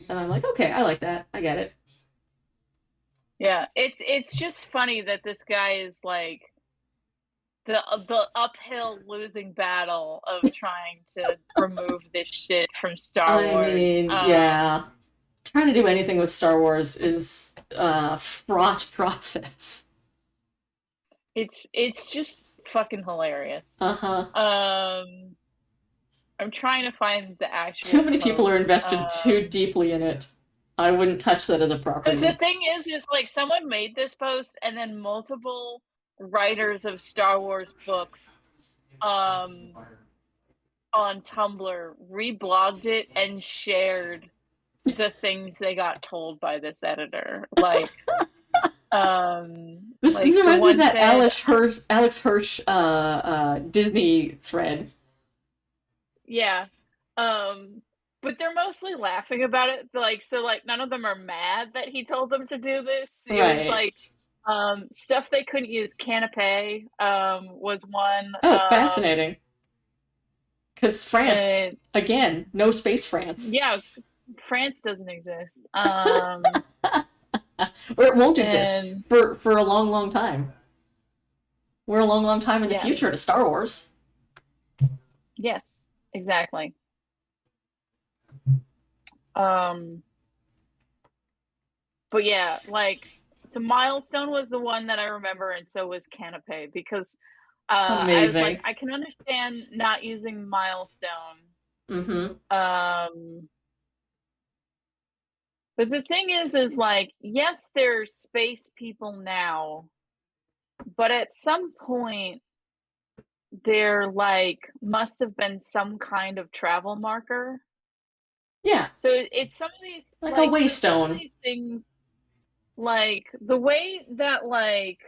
And I'm like, okay, I like that. I get it. Yeah, it's just funny that this guy is like the uphill losing battle of trying to remove this shit from Star I Wars. mean, yeah. Trying to do anything with Star Wars is a fraught process. It's just fucking hilarious. Uh-huh. I'm trying to find the Too actual many people are post. invested too deeply in it. I wouldn't touch that as a Because the property. thing is like someone made this post and then multiple writers of Star Wars books um on Tumblr reblogged it and shared the things they got told by this editor. This So reminds me of one that said, Alex Hirsch Disney thread. yeah. But they're mostly laughing about it. Like, so like none of them are mad that he told them to do this. It was Right. like stuff they couldn't use. Canapé was one. Oh, fascinating. Because France, And again, no space France. yeah, France doesn't exist. Or it won't exist And for a long, long time. We're a long, long time in the yeah, future to Star Wars. yes, exactly. Um, but yeah, like so Milestone was the one that I remember, and so was Canapé because I was like, Amazing. I can understand not using Milestone. Mm-hmm. Um, but the thing is like, yes, there's space people now, but at some point there like must have been some kind of travel marker. Yeah, So it's some of these like a like so some of waystone. these things like the way that like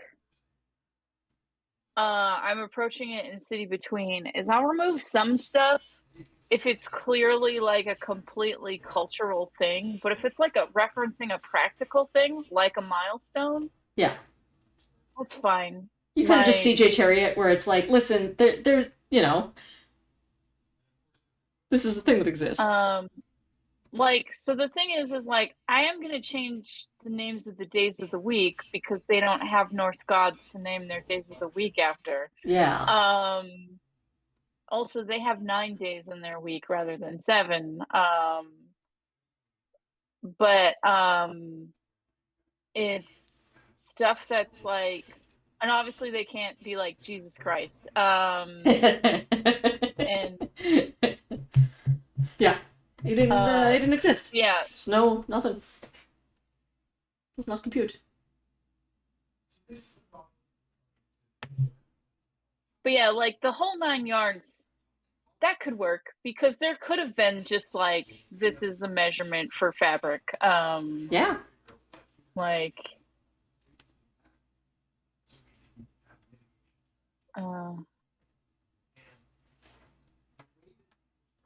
I'm approaching it in City Between is I'll remove some stuff if it's clearly like a completely cultural thing, but if it's like a referencing a practical thing, like a milestone, Yeah, that's fine. you kind of just Like, CJ Chariot, where it's like, listen, this is the thing that exists. um, like, so the thing is like I am gonna change the names of the days of the week because they don't have Norse gods to name their days of the week after. Yeah. Um, Also, they have 9 days in their week rather than 7. But it's stuff that's like, and obviously they can't be like Jesus Christ. And Yeah, he didn't. uh, He didn't exist. yeah, There's no nothing. Does not compute. but yeah, like the whole 9 yards, that could work because there could have been just like this is a measurement for fabric. Yeah. Like, uh,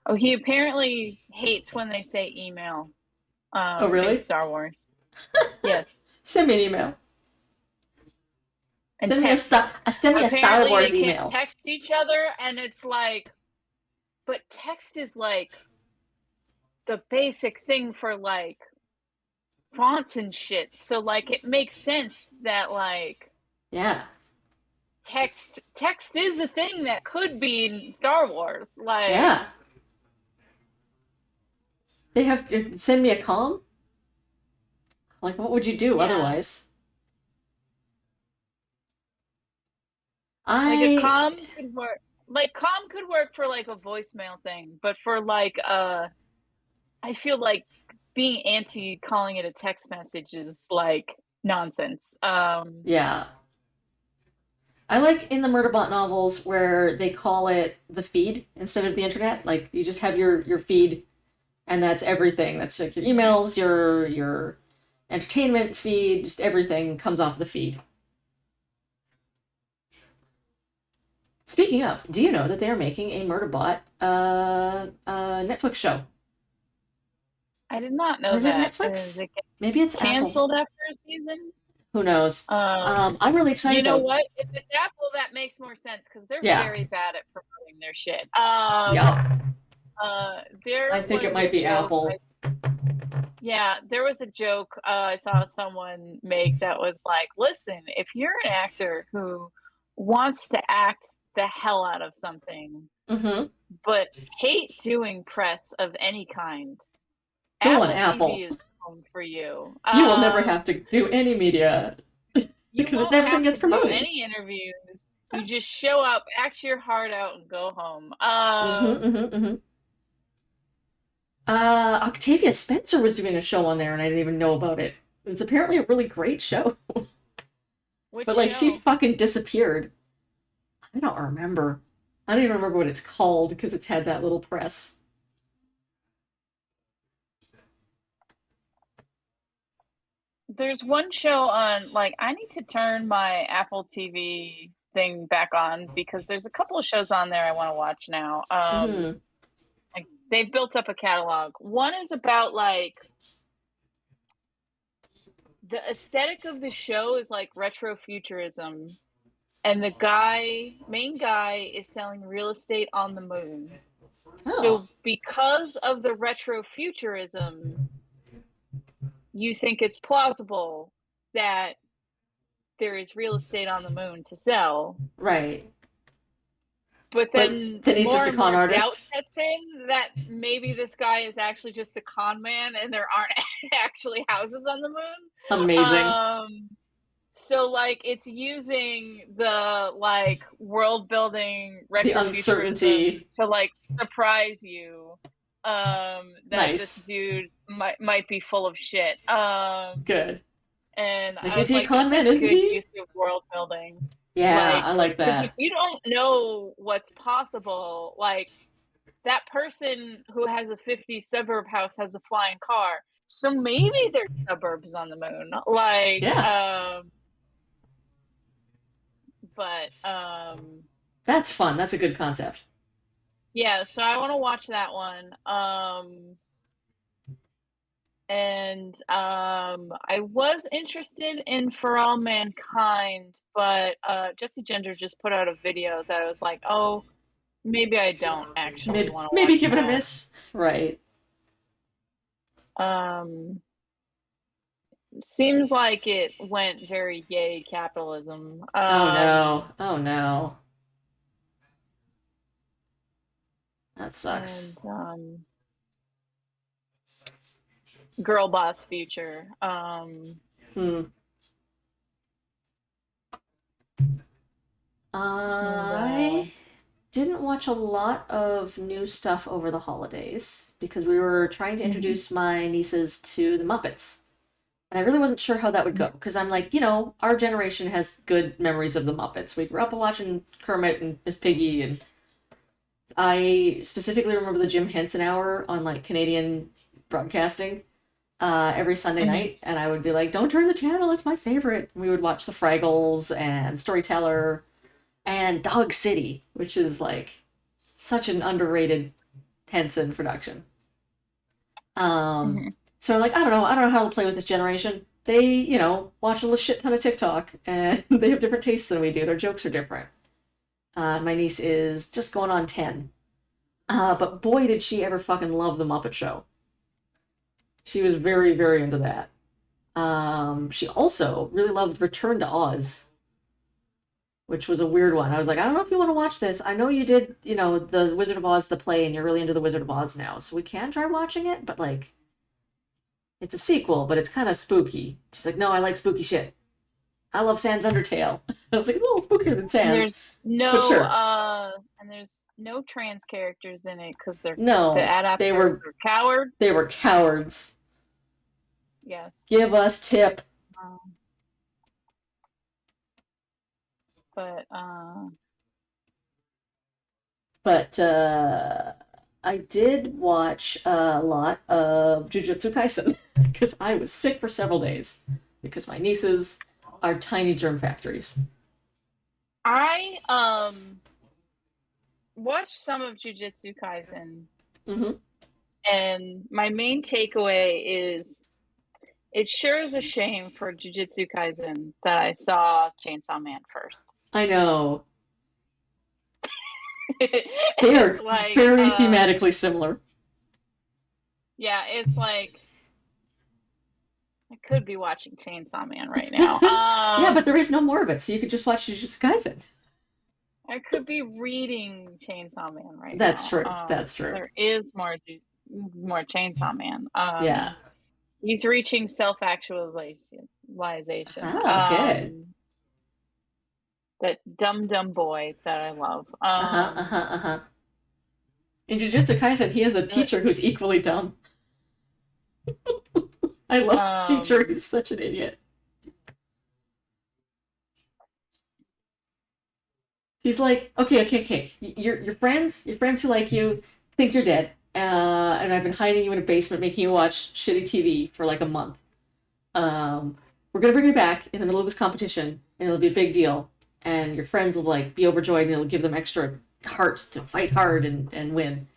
oh, he apparently hates when they say email. Oh, In really? Star Wars. Yes. Send me an email. And text. Send me a Star Apparently Wars they can't email. text each other, and it's like, but text is like the basic thing for like fonts and shit. So like it makes sense that like Yeah. text is a thing that could be in Star Wars. Like Yeah. They have send me a comm. Like, what would you do yeah. otherwise? Like a I comm could work. Like comm could work for like a voicemail thing, but for like I feel like being anti calling it a text message is like nonsense. yeah. I like in the Murderbot novels where they call it the feed instead of the internet. Like you just have your feed, and that's everything. That's like your emails, your entertainment feed, just everything comes off the feed. Speaking of, do you know that they are making a Murderbot Netflix show? I did not Or know is it that. Is Netflix? it Maybe it's Apple. canceled after a season? Who knows? Um, I'm really you excited know though. what? If it's Apple, that makes more sense because they're Yeah. very bad at promoting their shit. Yeah. There I think it was a might be joke. Apple. Yeah, there was a joke I saw someone make that was like, listen, if you're an actor who wants to act the hell out of something, Mm-hmm. but hate doing press of any kind, Go on Apple Apple. TV is home for you. You will never have to do any media You because it won't never have gets to do promoted. any interviews. You just show up, act your heart out, and go home. Mm-hmm, mm-hmm, mm-hmm. Octavia Spencer was doing a show on there, and I didn't even know about it. It's apparently a really great show, Which but like she show? fucking disappeared. I don't remember. I don't even remember what it's called because it's had that little press. There's one show on, like, I need to turn my Apple TV thing back on because there's a couple of shows on there I want to watch now. Mm-hmm. Like they've built up a catalog. One is about like the aesthetic of the show is like retrofuturism, and main guy, is selling real estate on the moon. Oh, So because of the retrofuturism, you think it's plausible that there is real estate on the moon to sell. right. But But then then he's more just a and con more doubt artist. sets in that maybe this guy is actually just a con man and there aren't actually houses on the moon. Amazing. So like it's using the like world building The retrofuturism uncertainty. to like surprise you that this Nice. dude might be full of shit. Good. And Like, I is was he a like, con that's a man, isn't good he? use of world building. Yeah, Like, I like because if that. you don't know what's possible, like that person who has a 50 suburb house has a flying car. So maybe there's suburbs on the moon. Like, Yeah, but that's fun. That's a good concept. yeah, so I want to watch that one. And I was interested in For All Mankind, but Jesse Gender just put out a video that I was like, oh, maybe I don't actually Maybe want to maybe watch give it a that. miss. Right. Um, seems like it went very yay capitalism. Oh no. Oh no. That sucks. And girl boss future. Hmm. And I didn't watch a lot of new stuff over the holidays because we were trying to mhm. introduce my nieces to the Muppets. And I really wasn't sure how that would go because I'm like, our generation has good memories of the Muppets. We grew up watching Kermit and Miss Piggy, and I specifically remember the Jim Henson Hour on like Canadian broadcasting every Sunday Mhm. night, and I would be like, "Don't turn the channel, it's my favorite." We would watch The Fraggles and Storyteller and Dog City, which is like such an underrated Henson production. Um, Mhm. so I'm like, I don't know how to play with this generation. They, watch a shit ton of TikTok, and they have different tastes than we do. Their jokes are different. My niece is just going on 10. But boy, did she ever fucking love The Muppet Show. She was very, very into that. She also really loved Return to Oz, which was a weird one. I was like, I don't know if you want to watch this. I know you did, the Wizard of Oz the play, and you're really into the Wizard of Oz now, so we can try watching it. But like, it's a sequel, but it's kind of spooky. She's like, no, I like spooky shit. I love Sans Undertale. I was like, it's a little spookier than And Sans, but sure. there's no trans characters in it because the No, adapters are cowards. they were cowards. Yes. Give us tip. But I did watch a lot of Jujutsu Kaisen because I was sick for several days because my nieces are tiny germ factories. I watched some of Jujutsu Kaisen, and my main takeaway is it sure is a shame for Jujutsu Kaisen that I saw Chainsaw Man first. I know. They are like, very thematically similar. Yeah, it's like I could be watching Chainsaw Man right now. Yeah, but there is no more of it, so you could just watch Jujutsu Kaisen. I could be reading Chainsaw Man right That's now. True. That's true. There is more Chainsaw Man. Yeah. He's reaching self-actualization. Good. That dumb boy that I love. In Jujutsu Kaisen, he has a teacher who's equally dumb. I love his teacher. He's such an idiot. He's like, okay. Your friends who like you think you're dead, and I've been hiding you in a basement, making you watch shitty TV for like a month. We're gonna bring you back in the middle of this competition, and it'll be a big deal. And your friends will like be overjoyed, and it'll give them extra heart to fight hard and win.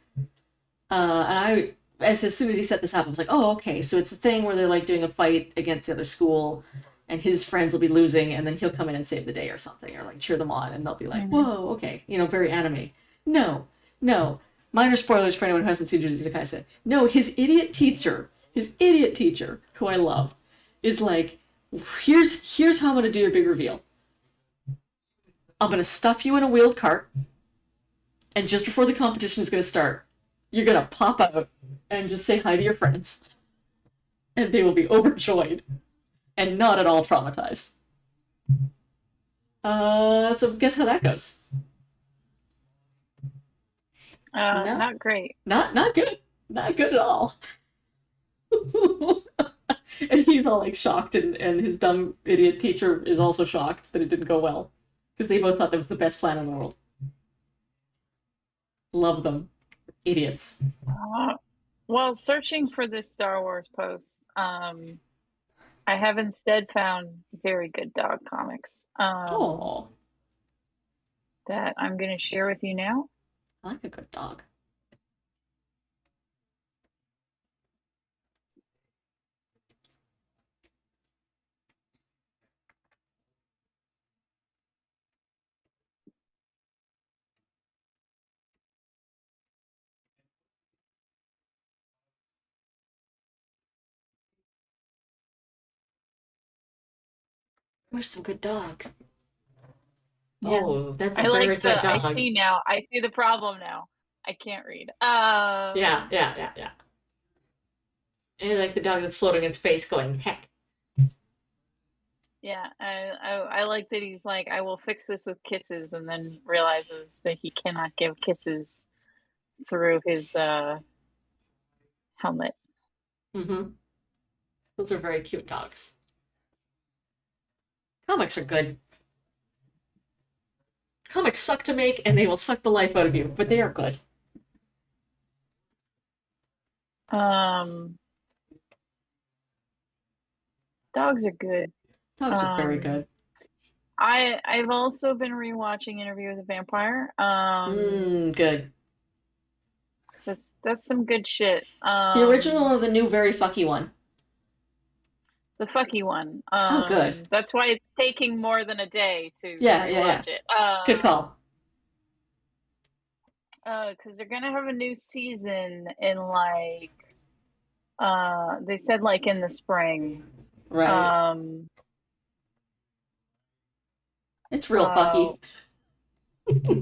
And as soon as he set this up, I was like, oh, okay. So it's a thing where they're like doing a fight against the other school, and his friends will be losing, and then he'll come in and save the day or something, or like cheer them on, and they'll be like, whoa, okay, very anime. No. Minor spoilers for anyone who hasn't seen Jujutsu Kaisen. No, his idiot teacher, who I love, is like, here's how I'm gonna do your big reveal. I'm gonna stuff you in a wheeled cart, and just before the competition is gonna start, you're gonna pop out and just say hi to your friends, and they will be overjoyed and not at all traumatized. So guess how that goes? Not great. Not good. Not good at all. And he's all like shocked, and his dumb idiot teacher is also shocked that it didn't go well because they both thought that was the best plan in the world. Love them. Idiots. While searching for this Star Wars post, I have instead found very good dog comics. Oh. That I'm going to share with you now. I like a good dog. Where's some good dogs? Yeah. Oh, that's a very good dog. I see now. I see the problem now. I can't read. Yeah. And I like the dog that's floating its face going, heck. Yeah, I like that he's like, I will fix this with kisses, and then realizes that he cannot give kisses through his helmet. Those are very cute dogs. Comics are good. Comics suck to make, and they will suck the life out of you, but they are good. Dogs are good. Dogs are very good. I've also been rewatching Interview with a Vampire. Good. That's some good shit. The original or the new very fucky one? The fucky one. Good. That's why it's taking more than a day to watch it. Good call. Because they're gonna have a new season in like, they said like in the spring. Right. Um, It's real uh, fucky.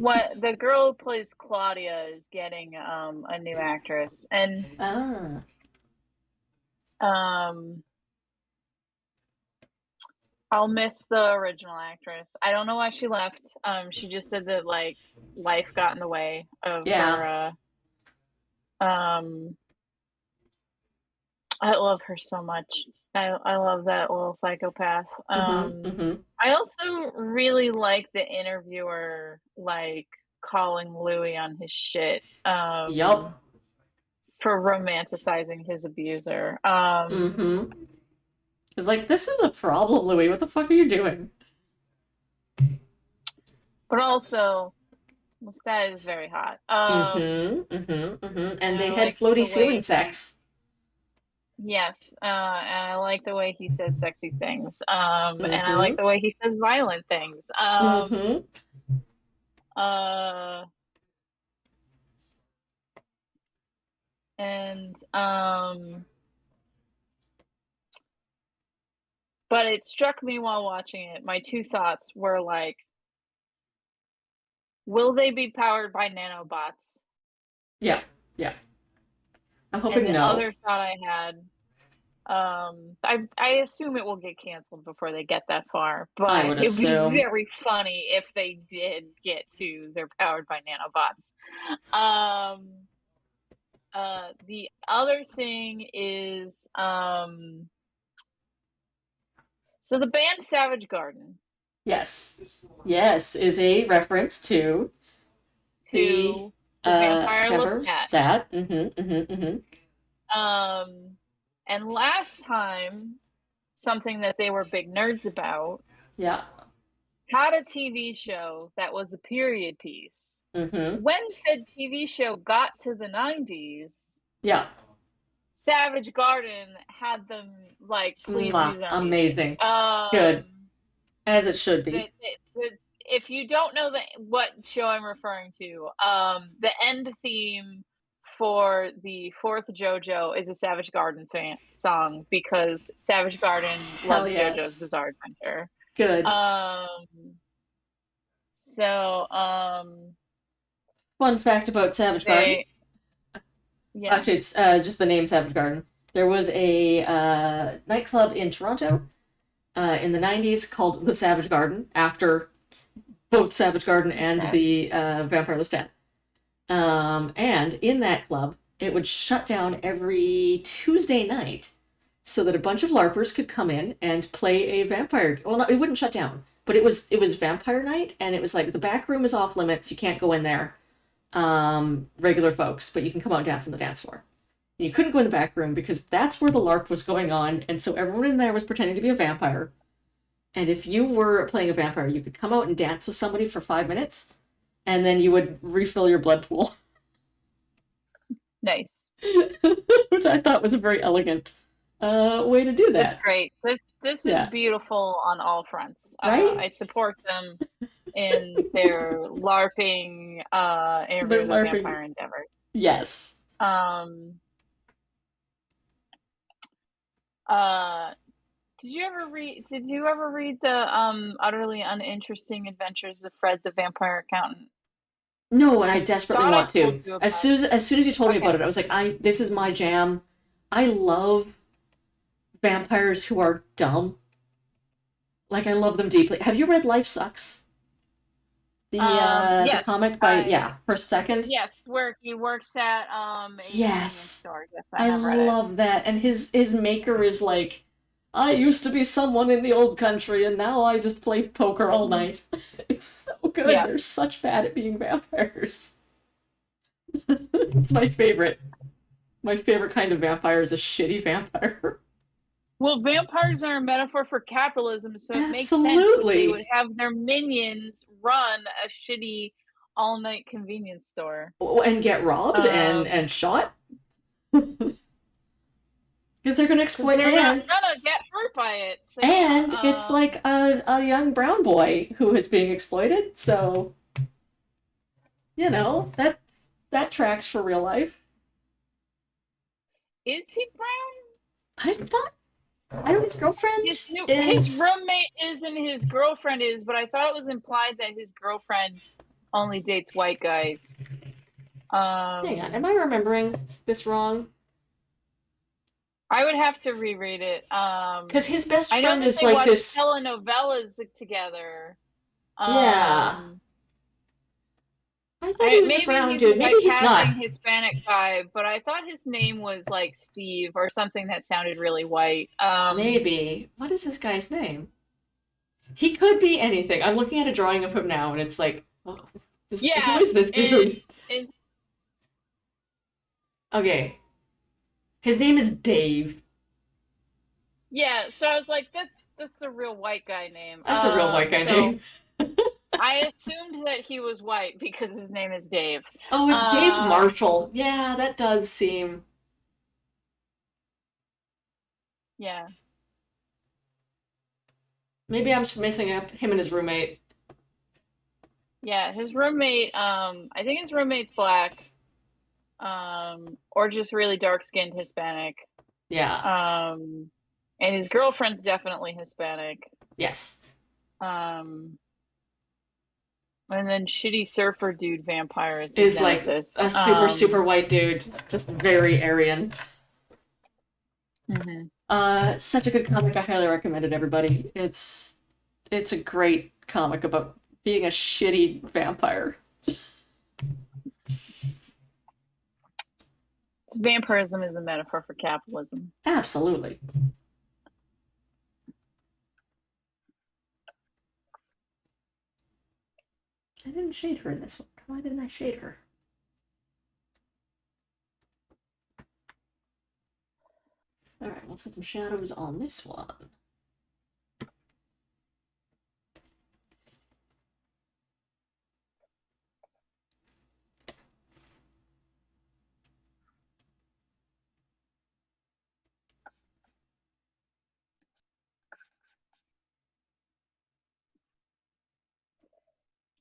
what the girl who plays Claudia is getting a new actress, and Ah. um I'll miss the original actress. I don't know why she left. She just said that like life got in the way of Yeah. her. Um, I love her so much. I love that little psychopath. Mm-hmm. Mm-hmm. I also really like the interviewer like calling Louis on his shit Yup. for romanticizing his abuser. Mm-hmm. It's like, this is a problem, Louis. What the fuck are you doing? But also Lestat is very hot. Mm-hmm. Mm-hmm. Mm-hmm. And And they I had like floaty the ceiling way he sex. yes, and I like the way he says sexy things. And I like Mm-hmm. the way he says violent things. Mm-hmm. Uh, and but it struck me while watching it. My two thoughts were like, will they be powered by nanobots? Yeah. Yeah. I'm And hoping the no. other thought I had, I assume it will get canceled before they get that far, I but would it would be assume. very funny if they did get to they're powered by nanobots. Um, the other thing is, so the band Savage Garden Yes. Yes is a reference to the to the vampire vampire Lestat. stat. Mm-hmm. Mm-hmm. Mm-hmm. Um, and last time, something that they were big nerds about Yeah. had a TV show that was a period piece. Mm-hmm. When said TV show got to the 90s, Yeah. Savage Garden had them like, please Mwah. use our music. Amazing. Good. As it should be. If you don't know what show I'm referring to, the end theme for the fourth JoJo is a Savage Garden song because Savage Garden Hell loves JoJo's yes. Bizarre Adventure. Good. Um, so Fun fact about Savage Garden. they yeah. Actually, it's just the name Savage Garden. There was a nightclub in Toronto in the 90s called the Savage Garden after both Savage Garden and Okay. the Vampire Lestat. And in that club, it would shut down every Tuesday night so that a bunch of LARPers could come in and play a vampire. Well, no, it wouldn't shut down, but it was vampire night, and it was like the back room is off limits. You can't go in there, regular folks, but you can come out and dance on the dance floor. And you couldn't go in the back room because that's where the LARP was going on, and so everyone in there was pretending to be a vampire. And if you were playing a vampire, you could come out and dance with somebody for 5 minutes, and then you would refill your blood pool. Nice. Which I thought was a very elegant way to do That's that. great. This is Yeah. beautiful on all fronts. Right? I support them in their LARPing They're interview with LARPing. vampire endeavors. Yes. Um uh did you ever read the utterly uninteresting adventures of Fred the Vampire Accountant? No, and I I desperately thought I want told to. you As about soon as you told me okay. about it, I was like, this is my jam. I love vampires who are dumb. Like I love them deeply. Have you read Life Sucks? The Yes, comic by I yeah, First Second? yes, where he works at a convenience Yes. store. Yes, I I have read it. love that. And his maker is like, I used to be someone in the old country and now I just play poker all Mhm. night. It's so good. Yeah. They're such bad at being vampires. It's my favorite. My favorite kind of vampire is a shitty vampire. Well, vampires are a metaphor for capitalism, so it makes sense that they would Absolutely. have their minions run a shitty all-night convenience store. And get robbed and Um, shot because they're going to because exploit they're not gonna get hurt by it. So yeah. and it's like a young brown boy who is being exploited. So, that tracks for real life. Is he brown? I thought I know his girlfriend His is. roommate is and his girlfriend is, but I thought it was implied that his girlfriend only dates white guys. Hang on, am I remembering this wrong? I would have to reread it. Because his best I know friend that is they like watch this. telenovelas together. Yeah. Um, I thought he was a maybe brown he's a dude. Maybe white he's not. passing Hispanic guy, but I thought his name was like Steve or something that sounded really white. Maybe. What is this guy's name? He could be anything. I'm looking at a drawing of him now, and it's like, oh, who Yeah, is this dude? and Okay. His name is Dave. yeah, so I was like, that's a real white guy name. That's a real white guy So name. I assumed that he was white because his name is Dave. Oh, it's Dave Um, Marshall. Yeah, that does seem. yeah, Maybe I'm mixing up him and his roommate. yeah, his roommate. I think his roommate's black. Or just really dark-skinned Hispanic. Yeah. And his girlfriend's definitely Hispanic. Yes. Um, and then shitty surfer dude vampire is his Is like nemesis. a super, super white dude. Just very Aryan. Mhm. Such a good comic. I highly recommend it, everybody. It's a great comic about being a shitty vampire. Vampirism is a metaphor for capitalism. Absolutely. I didn't shade her in this one. Why didn't I shade her? Alright, let's put some shadows on this one.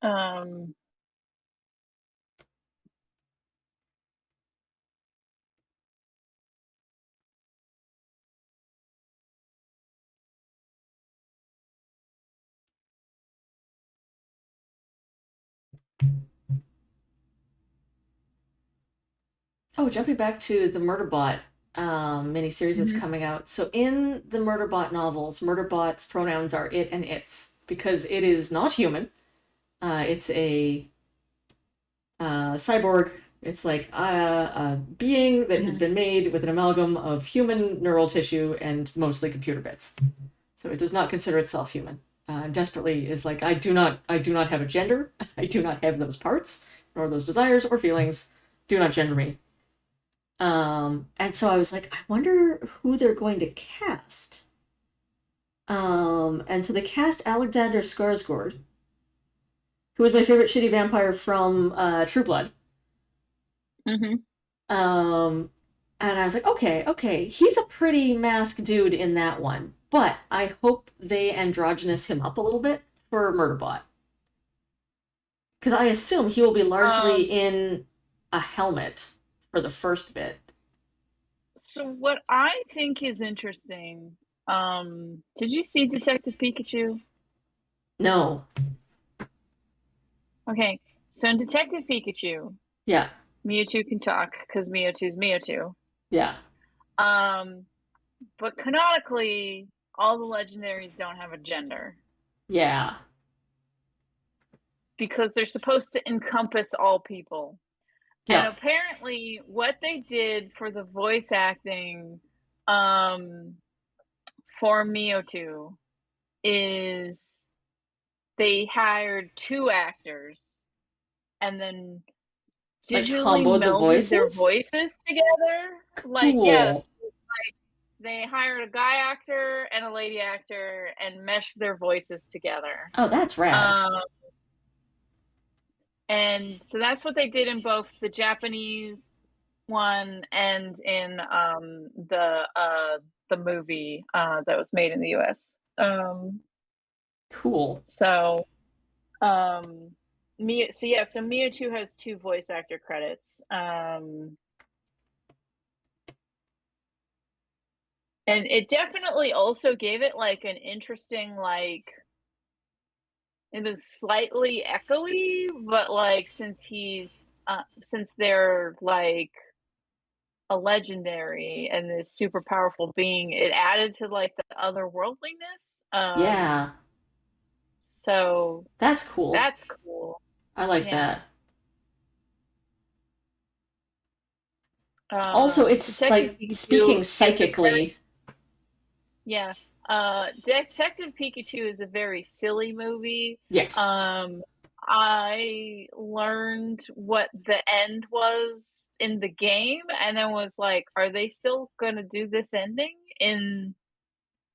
Um, Oh, jumping back to the Murderbot miniseries that's mhm. coming out. So in the Murderbot novels, Murderbot's pronouns are it and its because it is not human. It's a cyborg. It's like a being that has Mhm. been made with an amalgam of human neural tissue and mostly computer bits. So it does not consider itself human. Desperately is like I do not have a gender. I do not have those parts nor those desires or feelings. Do not gender me. And so I was like, I wonder who they're going to cast. And so they cast Alexander Skarsgård, who was my favorite shitty vampire from True Blood. Mhm. Um, and I was like, okay, he's a pretty masked dude in that one, but I hope they androgynous him up a little bit for Murderbot, because I assume he will be largely Um, in a helmet for the first bit. so what I think is interesting, did you see Detective Pikachu? No, Okay, so in Detective Pikachu, yeah, Mewtwo can talk because Mewtwo's Mewtwo. yeah, Um, but canonically, all the legendaries don't have a gender yeah, because they're supposed to encompass all people. And yep. apparently, what they did for the voice acting um, for Mewtwo is they hired two actors and then Like digitally comboed the melded their voices. voices together. Like, Cool. yes, they hired a guy actor and a lady actor and meshed their voices together. Oh, that's rad. Um, and so that's what they did in both the Japanese one and in the movie that was made in the US. Cool. So so Mewtwo has two voice actor credits. And it definitely also gave it, like, an interesting, like it was slightly echoey, but, like, since they're, like, a legendary and this super powerful being, it added to, like, the otherworldliness, Yeah, so that's cool. that's cool. I like Yeah. that. Also, it's Detective like Pikachu speaking is a very psychically. yeah. Detective Pikachu is a very silly movie. Yes. Um, I learned what the end was in the game and then was like, are they still gonna do this ending in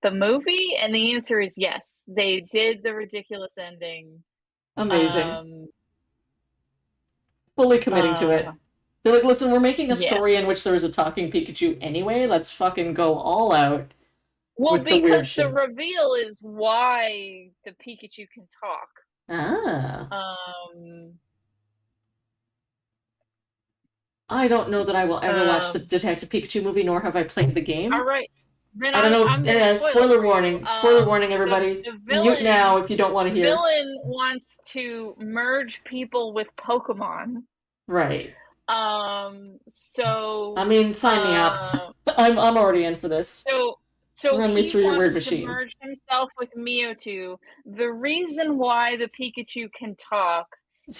the movie? And the answer is yes. They did the ridiculous ending. Amazing. Um, Fully committing to uh, it. They're like, listen, we're making a yeah. story in which there is a talking Pikachu anyway. Let's fucking go all out Well, with the weird because the shit. reveal is why the Pikachu can talk. Ah. Um, I don't know that I will ever watch the um, Detective Pikachu movie, nor have I played the game. Alright, then I don't know. I'm gonna spoil it Spoiler for you. warning. Spoiler warning, The everybody. the Mute villain now if you don't want to the hear. villain wants to merge people with Pokemon. Right. I So, mean, sign me up. uh, I'm already in for this. so so Run me he through your word wants to machine. merge himself with Mewtwo. The reason why the Pikachu can talk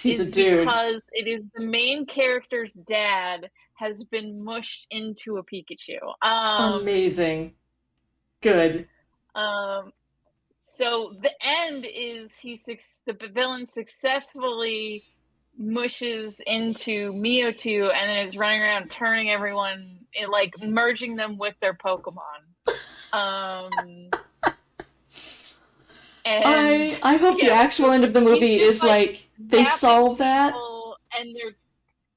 He's a is dude. because it is the main character's dad has been mushed into a Pikachu. Amazing. Good. Um So the end is the villain successfully mushes into Mewtwo and then is running around turning everyone like merging them with their Pokemon. Um and I hope the yeah, actual so end of the he's movie just is like like they zapping solve that. people and they're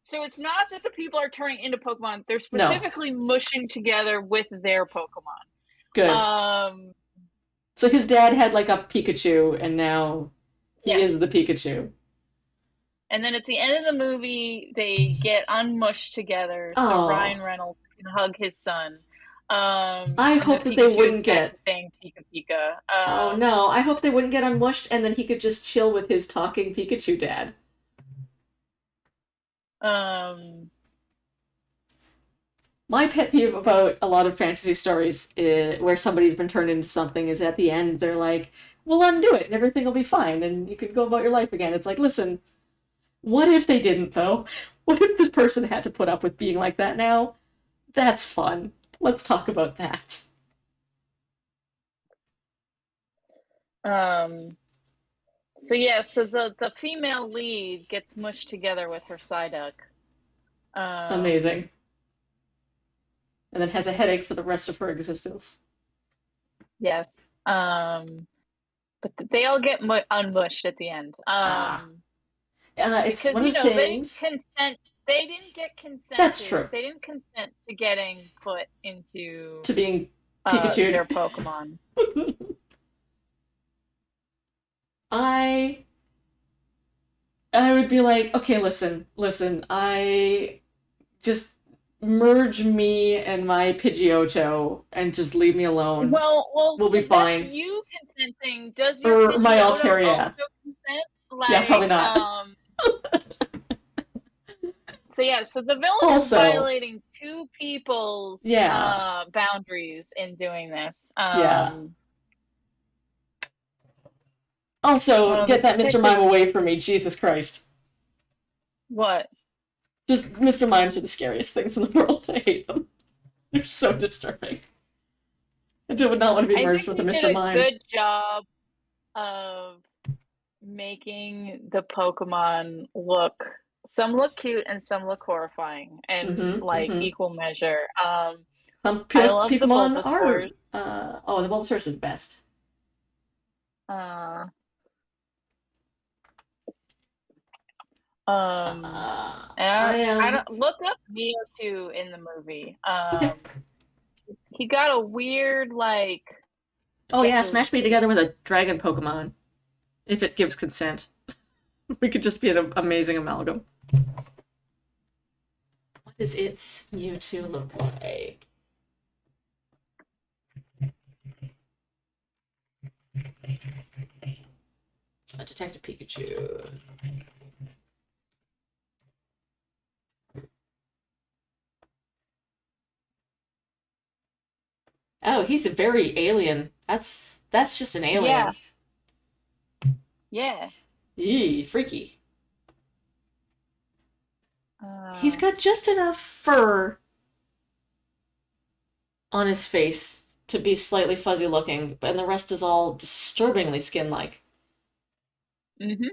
so it's not that the people are turning into Pokemon, they're No. specifically mushing together with their Pokemon. Good. Um So his dad had like a Pikachu, and now he is the yes. Pikachu. And then at the end of the movie, they get unmushed together so Oh, Ryan Reynolds can hug his son. I And the hope that they Pikachu is wouldn't back get. to saying Pika Pika. Oh no, I hope they wouldn't get unmushed, and then he could just chill with his talking Pikachu dad. Um, My pet peeve about a lot of fantasy stories where somebody's been turned into something is at the end they're like, "We'll undo it, and everything will be fine, and you can go about your life again." It's like, listen, what if they didn't though? What if this person had to put up with being like that now? That's fun. Let's talk about that. um, so yeah, so the female lead gets mushed together with her Psyduck. Um, Amazing. And then has a headache for the rest of her existence. yes. Um, but they all get unmushed at the end. Ah. It's Because one of the things. they didn't get That's true. they didn't consent to getting put into To being Pikachu. their Pokemon. I I would be like, okay, listen, I just merge me and my Pidgeotto and just leave me alone. Well, We'll be if that's fine. you consenting, does your Or my Pidgeotto Altaria. also consent? Yeah, probably not. So yeah, so the villain is Also, violating two people's yeah, boundaries in doing this. yeah. Also, The get that Mr. detective Mime away from me, Jesus Christ. what? Just Mr. Mimes are the scariest things in the world. I hate them. They're so disturbing. I would not want to be I merged think with a they Mr. did a Mime. good job of making the Pokemon some look cute and some look horrifying and Mm-hmm. like Mm-hmm. equal measure. Some I love the Pokemon are. Bulbasaurs. Oh, the Bulbasaur's are the best. Uh, I and I am. don't look up Mewtwo in the movie. Okay. He got a weird like Oh yeah, gecko smash me face. together with a dragon Pokemon if it gives consent. We could just be an amazing amalgam. What does its Mewtwo look like? Detective Pikachu. Oh, he's a very alien. That's just an Yeah, alien. yeah. Eee, freaky. He's Uh, got just enough fur on his face to be slightly fuzzy looking, and the rest is all disturbingly skin-like. mm-hmm.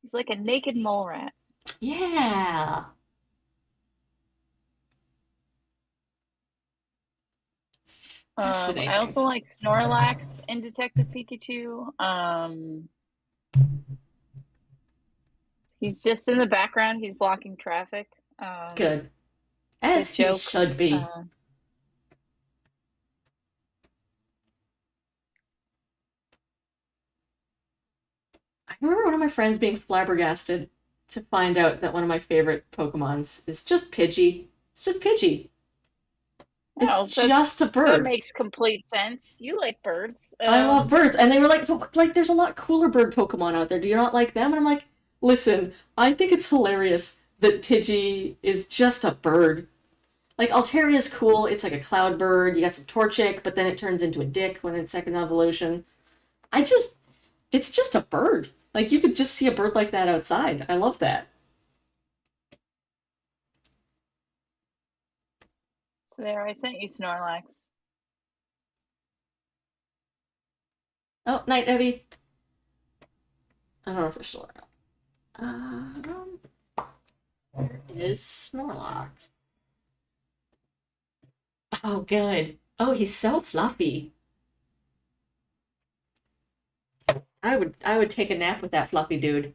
He's like a naked mole rat. Yeah. I Fascinating. also like Snorlax in Detective Pikachu. He's just in the background. He's blocking traffic. Um, Good. As good he joke. should be. Uh, I remember one of my friends being flabbergasted to find out that one of my favorite Pokemons is just Pidgey. It's just Pidgey. It's no, just a that bird. makes complete sense. You like birds. I love birds. And they were like, there's a lot cooler bird Pokemon out there. Do you not like them? And I'm like, listen, I think it's hilarious that Pidgey is just a bird. Like, Alteria's cool. It's like a cloud bird. You got some Torchic, but then it turns into a dick when it's second evolution. I just, it's just a bird. Like, you could just see a bird like that outside. I love that. So there, I sent you Snorlax. Oh, night, Evie. I don't know if they're still around. Where is Snorlax? Oh, good. Oh, he's so fluffy. I would take a nap with that fluffy dude.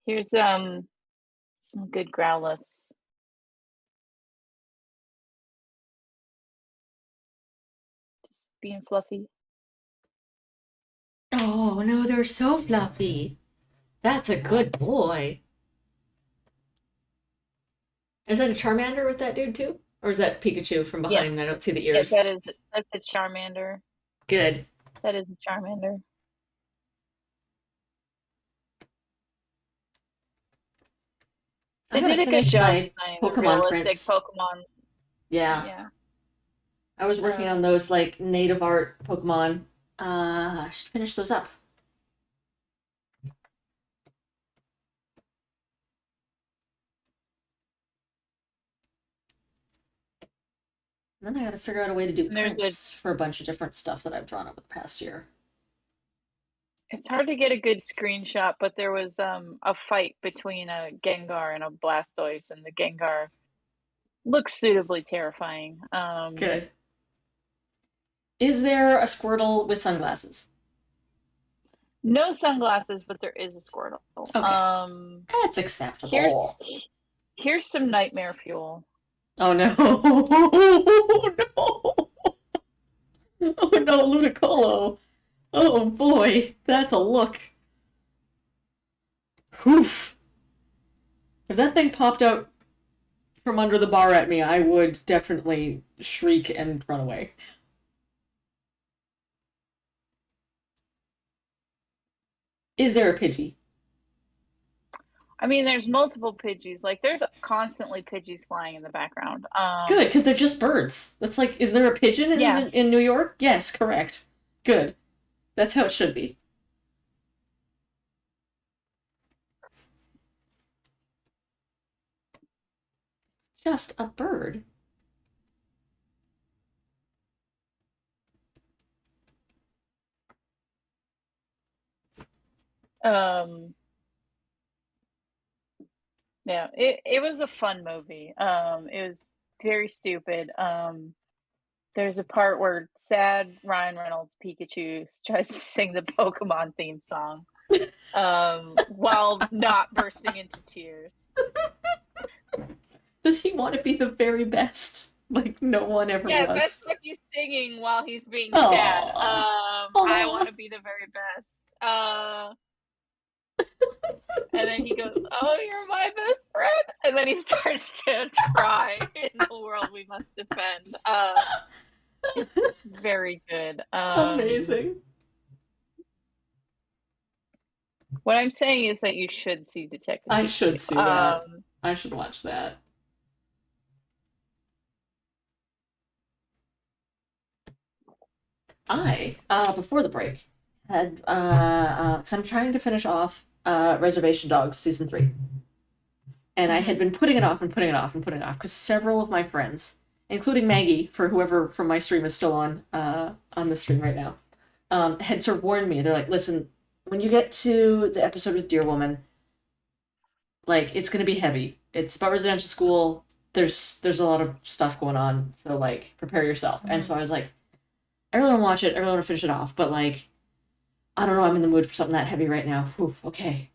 Here's some good Growlithe. Just being fluffy. Oh no, they're so fluffy. That's a good boy. Is that a Charmander with that dude too? Or is that Pikachu from Yes, behind and I don't see the yeah, ears? that's a Charmander. Good. That is a Charmander. I They gotta did a good finish job my designing the Pokemon realistic prints. Pokemon. Yeah. Yeah. I was working on Um, those like native art Pokemon. I should finish those up. And then I gotta figure out a way to do and there's a prints for a bunch of different stuff that I've drawn over the past year. It's hard to get a good screenshot, but there was a fight between a Gengar and a Blastoise, and the Gengar looks suitably terrifying. Good. Is there a Squirtle with sunglasses? No sunglasses, but there is a Squirtle. Okay. That's Here's acceptable. here's some nightmare fuel. Oh no. Oh no. Oh no, Ludicolo. Oh boy, that's a look. Oof. If that thing popped out from under the bar at me, I would definitely shriek and run away. Is there a Pidgey? I mean, there's multiple Pidgeys. Like there's constantly Pidgeys flying in the background. Good, because they're just birds. That's like, is there a pigeon Yeah. in New York? Yes, correct. Good. That's how it should be. Just a bird. Um, yeah, it was a fun movie. It was very stupid. There's a part where sad Ryan Reynolds Pikachu tries to sing the Pokemon theme song, while not bursting into tears. Does he want to be the very best? Like no one ever Yeah, was. best if he's singing while he's being sad. Oh, I want oh, to be the very best. And then he goes, "Oh, you're my best friend," and then he starts to cry in the world we must defend. It's very good. amazing. What I'm saying is that you should see Detective I Pikachu. should see that. I should watch that. I, before the break, had, because I'm trying to finish off Reservation Dogs season 3. And I had been putting it off and putting it off and putting it off because several of my friends, including Maggie, for whoever from my stream is still on the stream right now, had sort of warned me. They're like, "Listen, when you get to the episode with Dear Woman, like it's gonna be heavy. It's about residential school. There's a lot of stuff going on, so like prepare yourself." And so I was like, "I really want to watch it. I really want to finish it off, but like, I don't know. I'm in the mood for something that heavy right now. Oof, okay."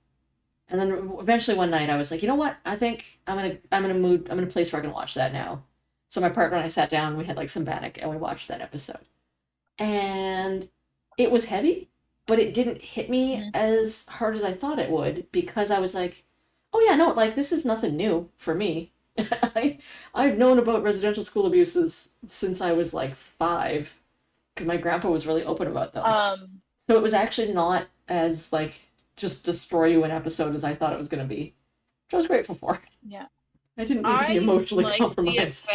And then eventually one night I was like, you know what? I think I'm in a mood. I'm in a place where I can watch that now. So my partner and I sat down. We had like some bannock and we watched that episode. And it was heavy, but it didn't hit me as hard as I thought it would because I was like, oh yeah, no, like this is nothing new for me. I've known about residential school abuses since I was like 5 because my grandpa was really open about them. So it was actually not as like just destroy you an episode as I thought it was going to be, which I was grateful for. Yeah. I didn't need to be emotionally compromised.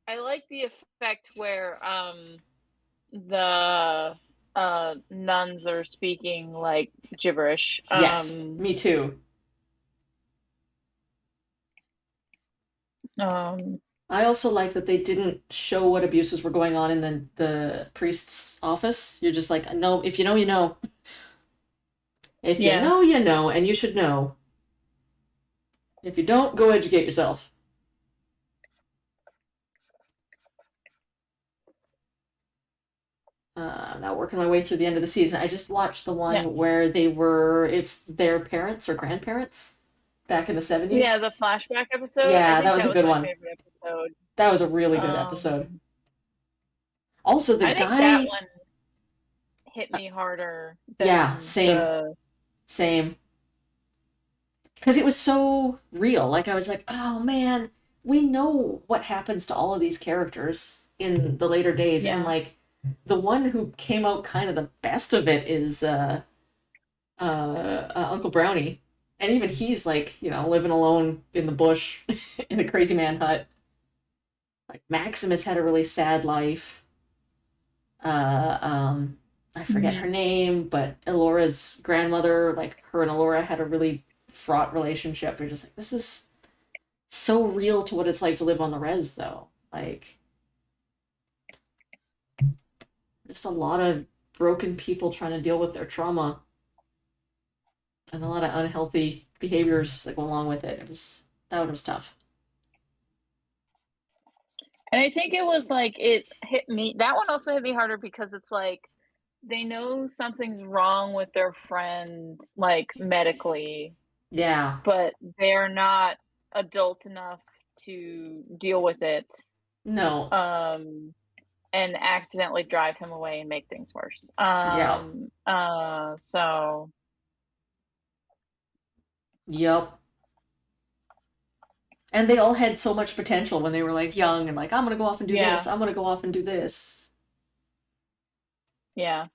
I like the effect where the nuns are speaking like gibberish. Yes, me too. I also like that they didn't show what abuses were going on in the priest's office. You're just like, no, if you know, you know. If you know, you know, and you should know. If you don't, go educate yourself. I'm now working my way through the end of the season. I just watched the one where it's their parents or grandparents back in the 70s. Yeah, the flashback episode. Yeah, that was a good one. Favorite episode. That was a really good episode. Also, the guy. That one hit me harder. Same. Because it was so real. Like I was like, oh man, we know what happens to all of these characters in the later days, and like the one who came out kind of the best of it is Uncle Brownie, and even he's like, living alone in the bush in a crazy man hut. Like Maximus had a really sad life. I forget her name, but Elora's grandmother, like her and Elora had a really fraught relationship. You're just like, this is so real to what it's like to live on the res, though. Like, just a lot of broken people trying to deal with their trauma, and a lot of unhealthy behaviors that go along with it. That one was tough. And I think it was like it hit me. That one also hit me harder because it's like they know something's wrong with their friend, like medically. Yeah. But they're not adult enough to deal with it. No. And accidentally drive him away and make things worse. So. Yep. And they all had so much potential when they were like young and like, I'm gonna go off and do this. I'm gonna go off and do this. Yeah.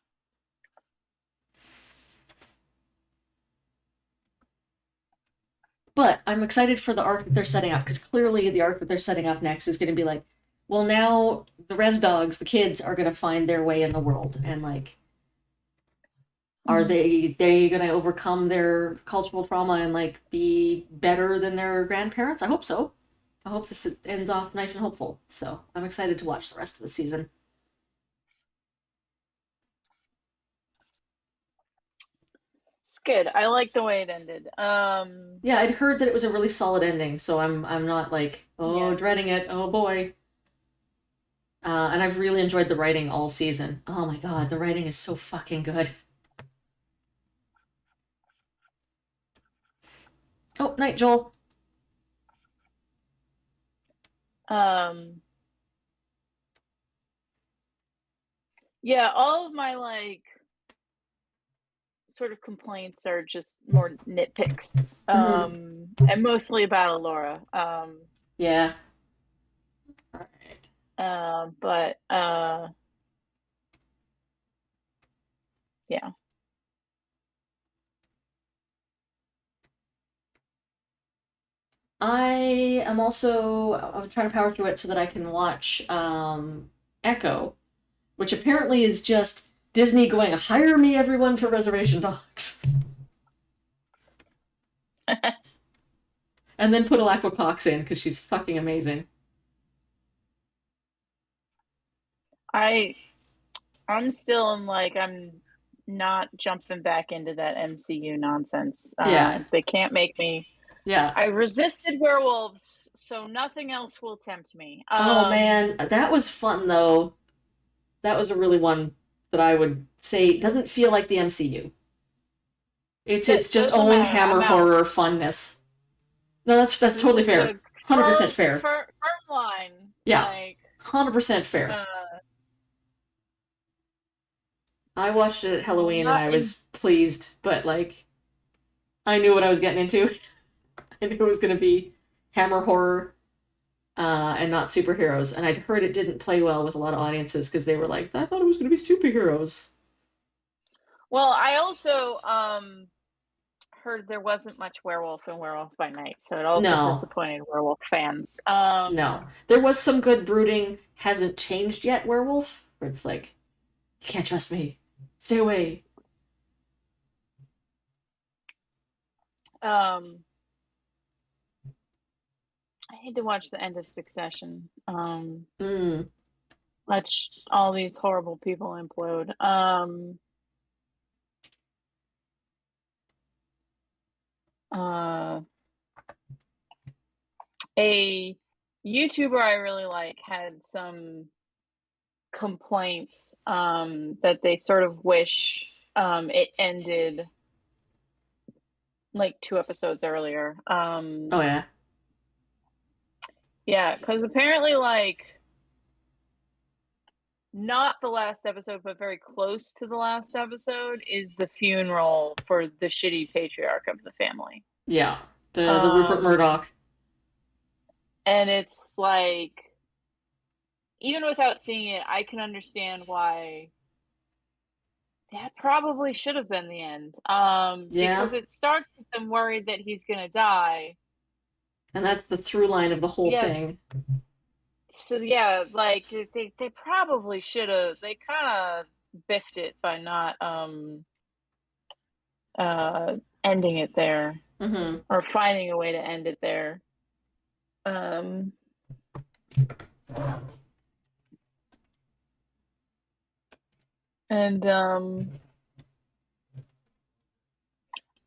But I'm excited for the arc that they're setting up, because clearly the arc that they're setting up next is going to be like, well, now the res dogs, the kids, are going to find their way in the world, and like, are they going to overcome their cultural trauma and like be better than their grandparents? I hope so. I hope this ends off nice and hopeful. So I'm excited to watch the rest of the season. It's good. I like the way it ended. Yeah, I'd heard that it was a really solid ending, so I'm not like, dreading it. Oh boy. And I've really enjoyed the writing all season. Oh my god, the writing is so fucking good. Oh, night, Joel. Um, yeah, all of my like sort of complaints are just more nitpicks. Mm-hmm. And mostly about Alora. Yeah. All right. But yeah. I am also I'm trying to power through it so that I can watch Echo, which apparently is just Disney going hire me everyone for Reservation Dogs, and then put Alaqua Cox in because she's fucking amazing. I I'm still in like I'm not jumping back into that MCU nonsense. Yeah, They can't make me. yeah. I resisted werewolves, so nothing else will tempt me. Oh man, that was fun though. That was a really one that I would say doesn't feel like the MCU. It's That its just doesn't own matter. I'm Hammer out. horror funness. No, that's This totally is fair. a 100% fair. firm line. Yeah, Like, 100% fair. uh, I watched it at I'm Halloween and not I in. was pleased, but like I knew what I was getting into. I knew it was going to be Hammer horror and not superheroes. And I'd heard it didn't play well with a lot of audiences because they were like, I thought it was going to be superheroes. Well, I also heard there wasn't much werewolf in Werewolf by Night, so it also No, disappointed werewolf fans. no. There was some good brooding, hasn't changed yet werewolf, where it's like, you can't trust me. Stay away. Um, I need to watch the end of Succession. Mm. Watch all these horrible people implode. Uh, a YouTuber I really like had some complaints that they sort of wish it ended like 2 episodes earlier. Oh, yeah. Yeah, because apparently, like, not the last episode, but very close to the last episode is the funeral for the shitty patriarch of the family. Yeah. The Rupert Um, Murdoch. and it's like, even without seeing it, I can understand why that probably should have been the end. Yeah. Because it starts with them worried that he's gonna die. And that's the through line of the whole Yeah, thing. so yeah, like they probably should have. They kind of biffed it by not ending it there Mm-hmm. or finding a way to end it there. Um, and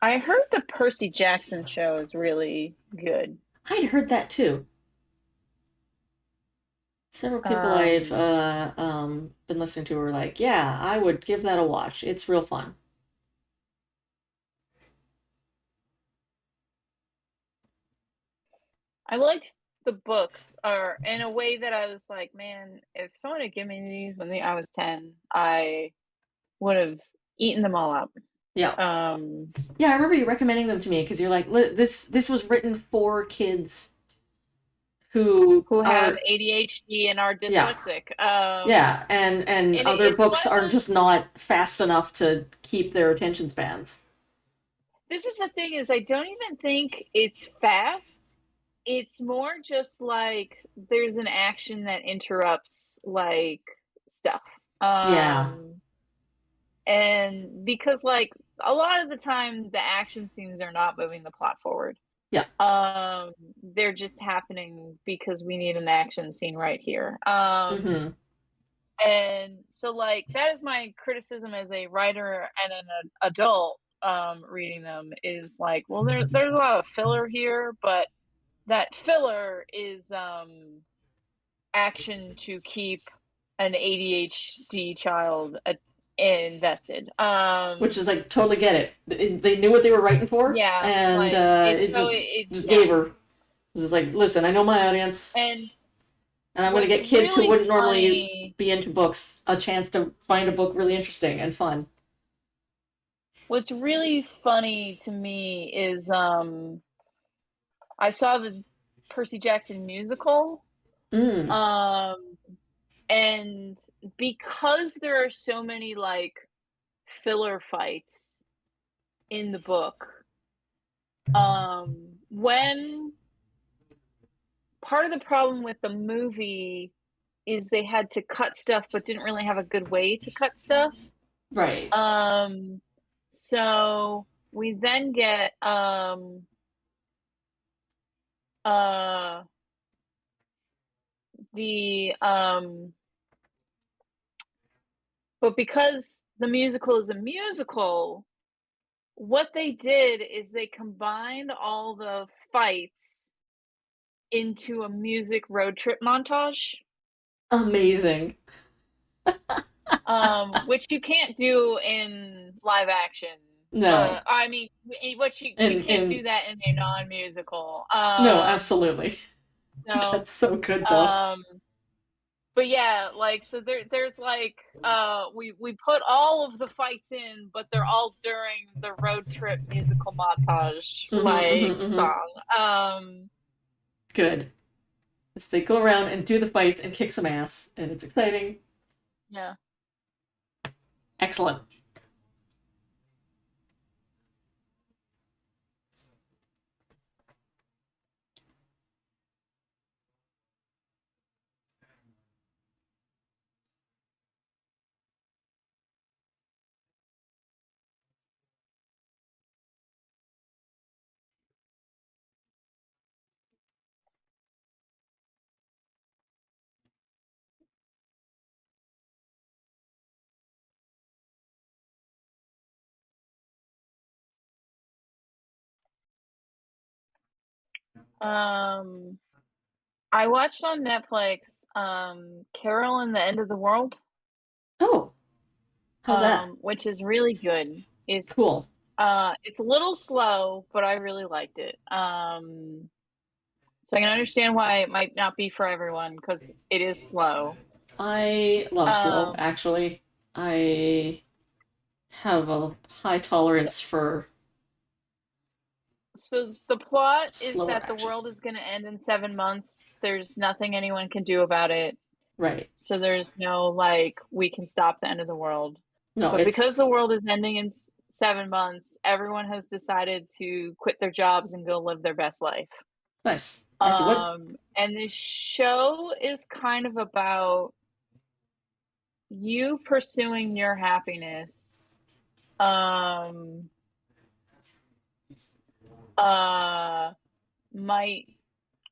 I heard the Percy Jackson show is really good. I'd heard that too. Several people I've Um, been listening to were like, yeah, I would give that a watch. It's real fun. I liked the books, or in a way that I was like, man, if someone had given me these when I was 10, I would have eaten them all up. Yeah. Um, Yeah, I remember you recommending them to me because you're like, this was written for kids who who have are ADHD and are yeah. dyslexic. Yeah, and And other it's one books of are those. just not fast enough to keep their attention spans. This is the thing is, I don't even think it's fast. It's more just like there's an action that interrupts like stuff. Yeah. Um, and because like a lot of the time the action scenes are not moving the plot forward. Yeah. They're just happening because we need an action scene right here. Mm-hmm. And so like that is my criticism as a writer and an adult reading them is like, well, there's a lot of filler here, but that filler is action to keep an ADHD child invested. Which is like totally get it. They knew what they were writing for, Yeah, and like it so just yeah. gave her. It was like, listen, I know my audience, And and I'm going to what's get kids who really wouldn't normally funny, be into books a chance to find a book really interesting and fun. what's really funny to me is I saw the Percy Jackson musical, Mm. um, and because there are so many like filler fights in the book, when part of the problem with the movie is they had to cut stuff but didn't really have a good way to cut stuff. Right. So we then get uh the but because the musical is a musical, what they did is they combined all the fights into a music road trip montage, Amazing. which you can't do in live action. No. I mean, what you can't do And that in a non-musical. no, absolutely. So, That's so good though. um, but yeah, like so there's like we put all of the fights in, but they're all during the road trip musical montage Mm-hmm, like mm-hmm, mm-hmm. song. Good. As they go around and do the fights and kick some ass, and it's exciting. Yeah. Excellent. Um, I watched on Netflix Carol and the End of the World, Oh, how's that? which is really good. Cool. It's a little slow, but I really liked it. So I can understand why it might not be for everyone because it is slow. I love slow, Um, actually. I have a high tolerance for so the plot is slower that the action. world is going to end in 7 months. There's nothing anyone can do about it. Right. So there's no like we can stop the end of the world. No, But because the it's world is ending in 7 months, everyone has decided to quit their jobs and go live their best life. nice. I see. What? And this show is kind of about you pursuing your happiness. Um, might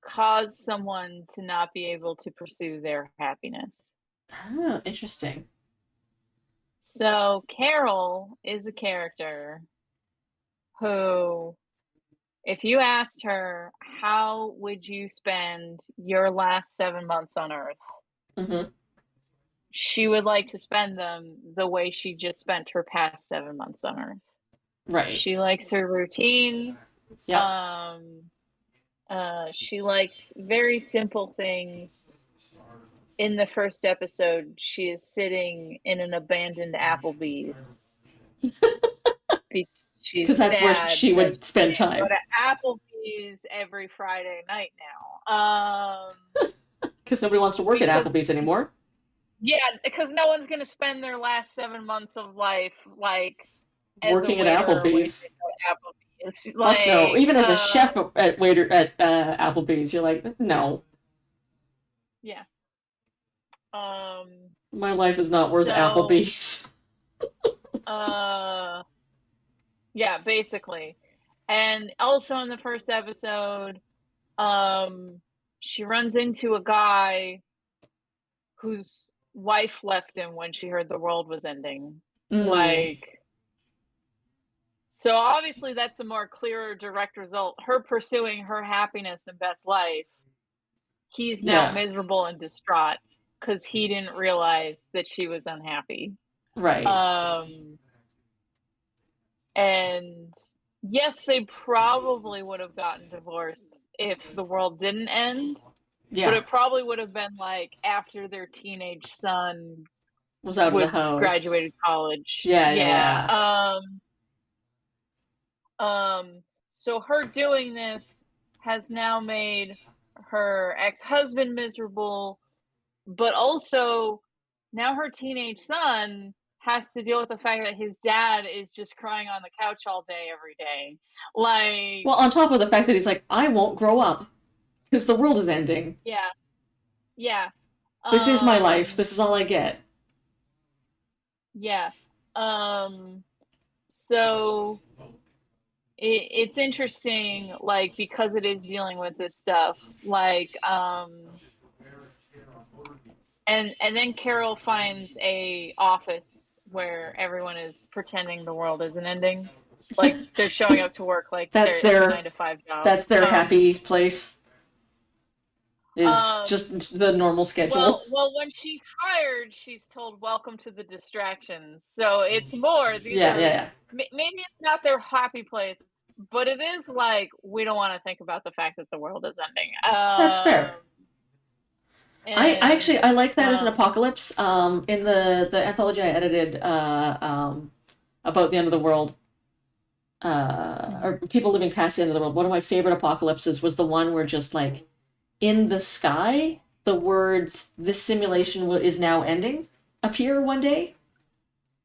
cause someone to not be able to pursue their happiness. Oh, interesting. So Carol is a character who, if you asked her, how would you spend your last 7 months on Earth? Mm-hmm. She would like to spend them the way she just spent her past 7 months on Earth. Right. She likes her routine. Yep. Um, she likes very simple things. In the first episode, she is sitting in an abandoned Applebee's. Because She's that's where sad she because would she spend can't go time. to Applebee's every Friday night now. Because nobody wants to work at Because Applebee's anymore. yeah, because no one's gonna spend their last 7 months of life like as a Working at waiter or Applebee's. waitress at Applebee's. Fuck no. Even as a Uh, chef at waiter at Applebee's, you're like, no, yeah. Um, my life is not worth so Applebee's. uh, yeah, basically. And also in the first episode, um, she runs into a guy whose wife left him when she heard the world was ending. Mm, Like, so obviously that's a more clearer, direct result. Her pursuing her happiness and best life. He's now yeah. miserable and distraught. because he didn't realize that she was unhappy. Right. Um, and yes, they probably would have gotten divorced if the world didn't end, but Yeah. it probably would have been like after their teenage son Was out of the graduated house. college. Yeah, yeah, Yeah. yeah. So her doing this has now made her ex-husband miserable, but also now her teenage son has to deal with the fact that his dad is just crying on the couch all day every day. Like, Well, on top of the fact that he's like, I won't grow up because the world is ending. yeah, yeah. This is my life. Um, This is all I get. yeah. Um, so it's interesting, like, because it is dealing with this stuff, like, and then Carol finds a office where everyone is pretending the world isn't ending. Like they're showing up to work like that's it's a their 9 to 5 job. that's their happy place. Is Um, just the normal schedule. well, when she's hired, she's told, "Welcome to the distractions." So it's more, these Yeah, are, yeah, maybe it's not their happy place, but it is like, we don't wanna think about the fact that the world is ending. that's fair. I actually And, I like that as an apocalypse. In the anthology I edited about the end of the world, or mhm, people living past the end of the world. One of my favorite apocalypses was the one where just like in the sky, the words "this simulation is now ending" appear one day,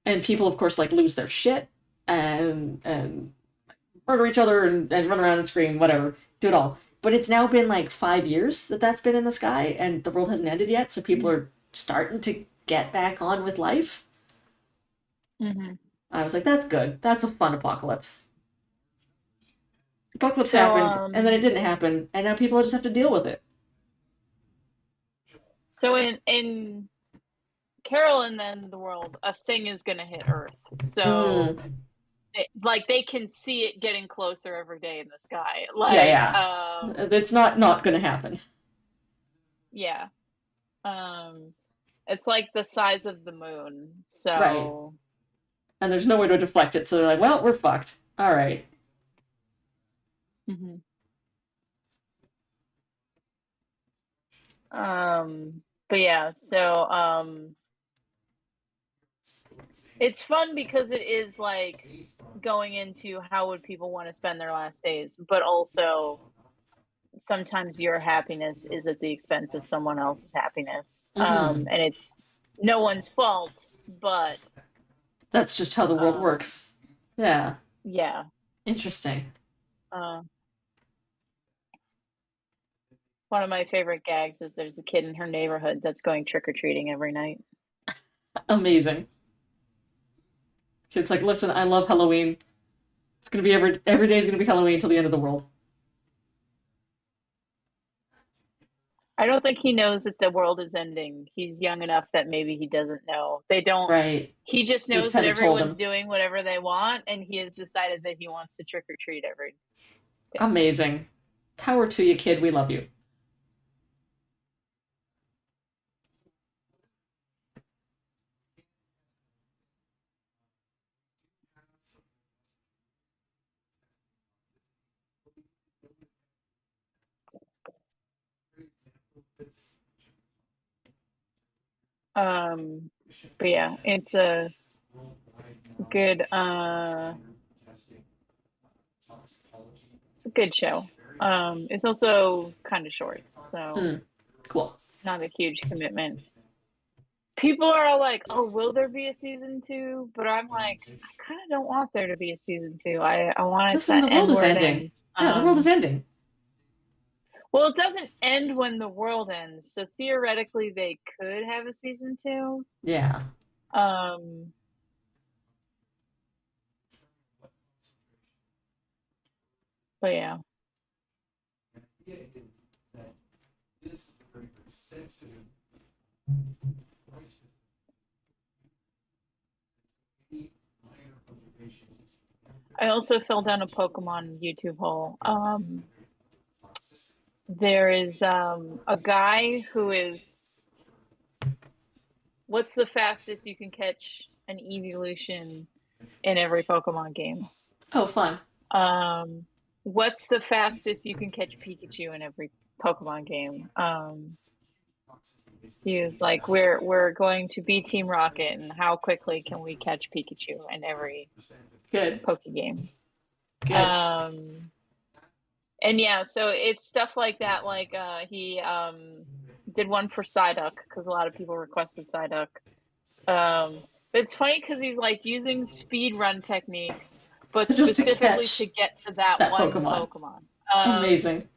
and people, of course, like lose their shit and murder each other and run around and scream, whatever, do it all. But it's now been like 5 years that that's been in the sky, and the world hasn't ended yet. So people mhm, are starting to get back on with life. mhm. I was like, that's good. That's a fun apocalypse. Apocalypse So, happened, and then it didn't happen, and now people just have to deal with it. so in Carol and then the world, a thing is gonna hit Earth. So, Mm, like, they can see it getting closer every day in the sky. yeah, Like, yeah. It's not going to happen. yeah. Um, it's like the size of the moon. Right. So, And there's no way to deflect it, so they're like, well, we're fucked. All right. mhm. But yeah, so it's fun because it is like going into how would people want to spend their last days, but also sometimes your happiness is at the expense of someone else's happiness. Mm-hmm. And it's no one's fault, but That's just how the world um, works. Yeah. yeah. Interesting. Uh, One of my favorite gags is there's a kid in her neighborhood that's going trick or treating every night. Amazing. Kid's like, listen, I love Halloween. It's gonna be every day is gonna be Halloween until the end of the world. I don't think he knows that the world is ending. He's young enough that maybe he doesn't know. They don't, Right. he just Kids knows that haven't told everyone's him. doing whatever they want, and he has decided that he wants to trick or treat every day. Amazing. Power to you, kid. We love you. Um, but yeah, it's a good it's a good show. It's also kind of short, so Hmm. Cool. not a huge commitment. People are all like, "Oh, will there be a season 2?" But I'm like, I kind of don't want there to be a season 2. I want it Listen, to the world end is where it ending. ends. Yeah, the world is ending. Well, it doesn't end when the world ends, so theoretically they could have a season 2. Yeah. Um, but yeah. I also fell down a Pokemon YouTube hole. There is a guy who is what's the fastest you can catch an evolution in every Pokemon game? Oh, fun. What's the fastest you can catch Pikachu in every Pokemon game? He was like, we're going to be Team Rocket, and how quickly can we catch Pikachu in every Good. Poke game? Good. And yeah, so it's stuff like that. Like he did one for Psyduck because a lot of people requested Psyduck. But it's funny because he's like using speed run techniques, but So just to specifically catch to get to that that one Pokemon. Pokemon. Amazing.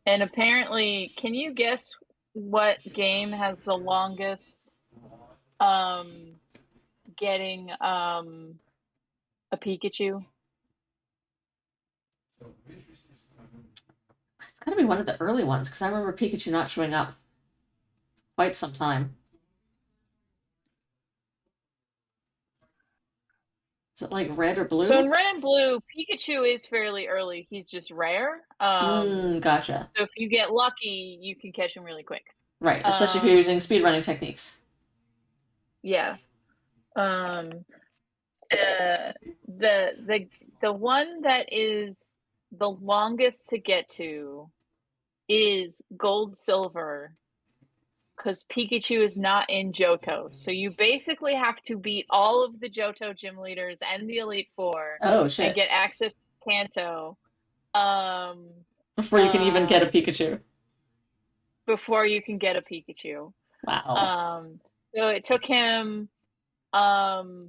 And apparently, can you guess what game has the longest getting a Pikachu? It's gotta be one of the early ones because I remember Pikachu not showing up quite some time. Is it like red or blue? So in Red and Blue, Pikachu is fairly early. He's just rare. Gotcha. So if you get lucky, you can catch him really quick. Right, especially if you're using Um, speedrunning techniques. yeah. The one that is the longest to get to is Gold Silver because Pikachu is not in Johto. So you basically have to beat all of the Johto gym leaders and the Elite Four Oh and shit. get access to Kanto um, Before you can even get a Pikachu. before you can get a Pikachu. Wow. So it took him um,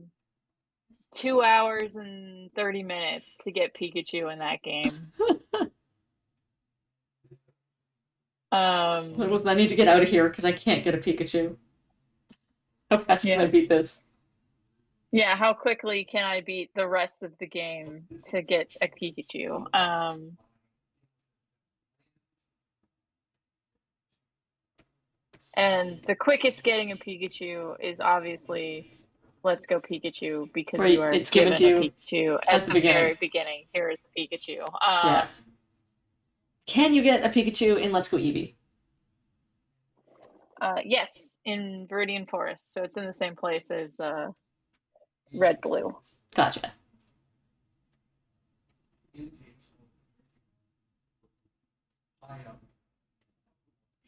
2 hours and 30 minutes to get Pikachu in that game. Listen, I need to get out of here because I can't get a Pikachu. How fast can I Yeah. beat this? Yeah, how quickly can I beat the rest of the game to get a Pikachu? And the quickest getting a Pikachu is obviously Let's Go Pikachu because Right, you are it's given given to a you Pikachu at at the the beginning. very beginning. Here is the Pikachu. Yeah. Can you get a Pikachu in Let's Go Eevee? Yes, in Viridian Forest, so it's in the same place as Red Blue. Gotcha.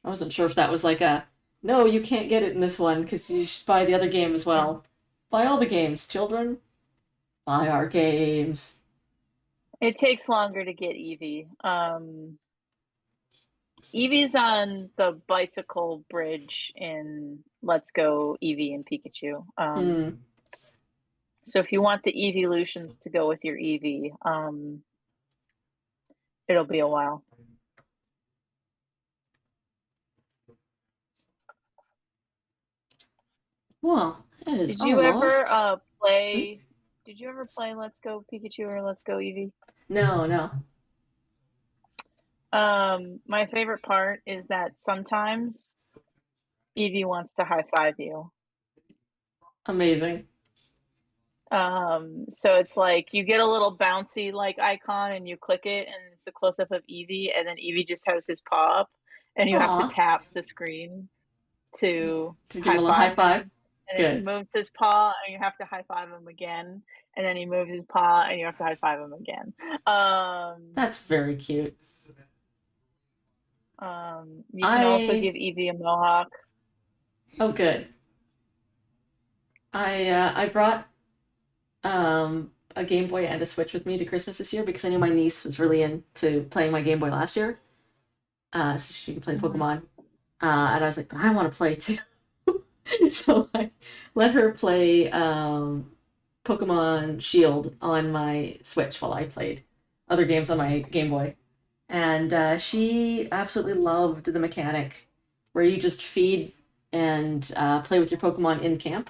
I wasn't sure if that was like a no, you can't get it in this one because you should buy the other game as well. Buy all the games, children. Buy our games. It takes longer to get Eevee. Eevee's on the bicycle bridge in Let's Go Eevee and Pikachu. So if you want the Eeveelutions to go with your Eevee, it'll be a while. Well, it is Did you almost. ever play? Did you ever play Let's Go Pikachu or Let's Go Eevee? No, no. My favorite part is that sometimes Eevee wants to high five you. Amazing. So it's like you get a little bouncy like icon and you click it and it's a close up of Eevee and then Eevee just has his paw up and you have to Aw. tap the screen to To give him high a little high five five. him. And then he Good. moves his paw and you have to high five him again. And then he moves his paw and you have to high five him again. That's very cute. You can also give Eevee a mohawk. Oh, good. I brought a Game Boy and a Switch with me to Christmas this year because I knew my niece was really into playing my Game Boy last year. So she could play Pokemon. And I was like, I want to play too. So I let her play Pokemon Shield on my Switch while I played other games on my Game Boy. And she absolutely loved the mechanic where you just feed and play with your Pokemon in camp.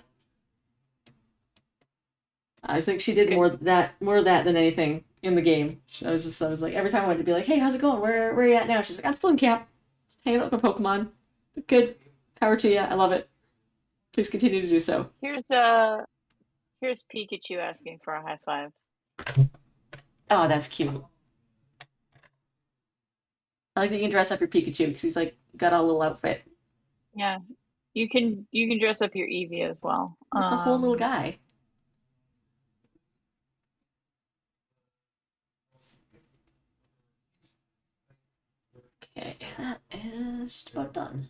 I think she did more of that than anything in the game. I was like, every time I wanted to be like, hey, how's it going? Where are you at now? She's like, I'm still in camp, hanging out with my Pokemon. Good, power to you. I love it. Please continue to do so. Here's Pikachu asking for a high five. Oh, that's cute. I like that you can dress up your Pikachu because he's like got a little outfit. Yeah, you can dress up your Eevee as well. Just a whole little guy. Okay, that is just about done.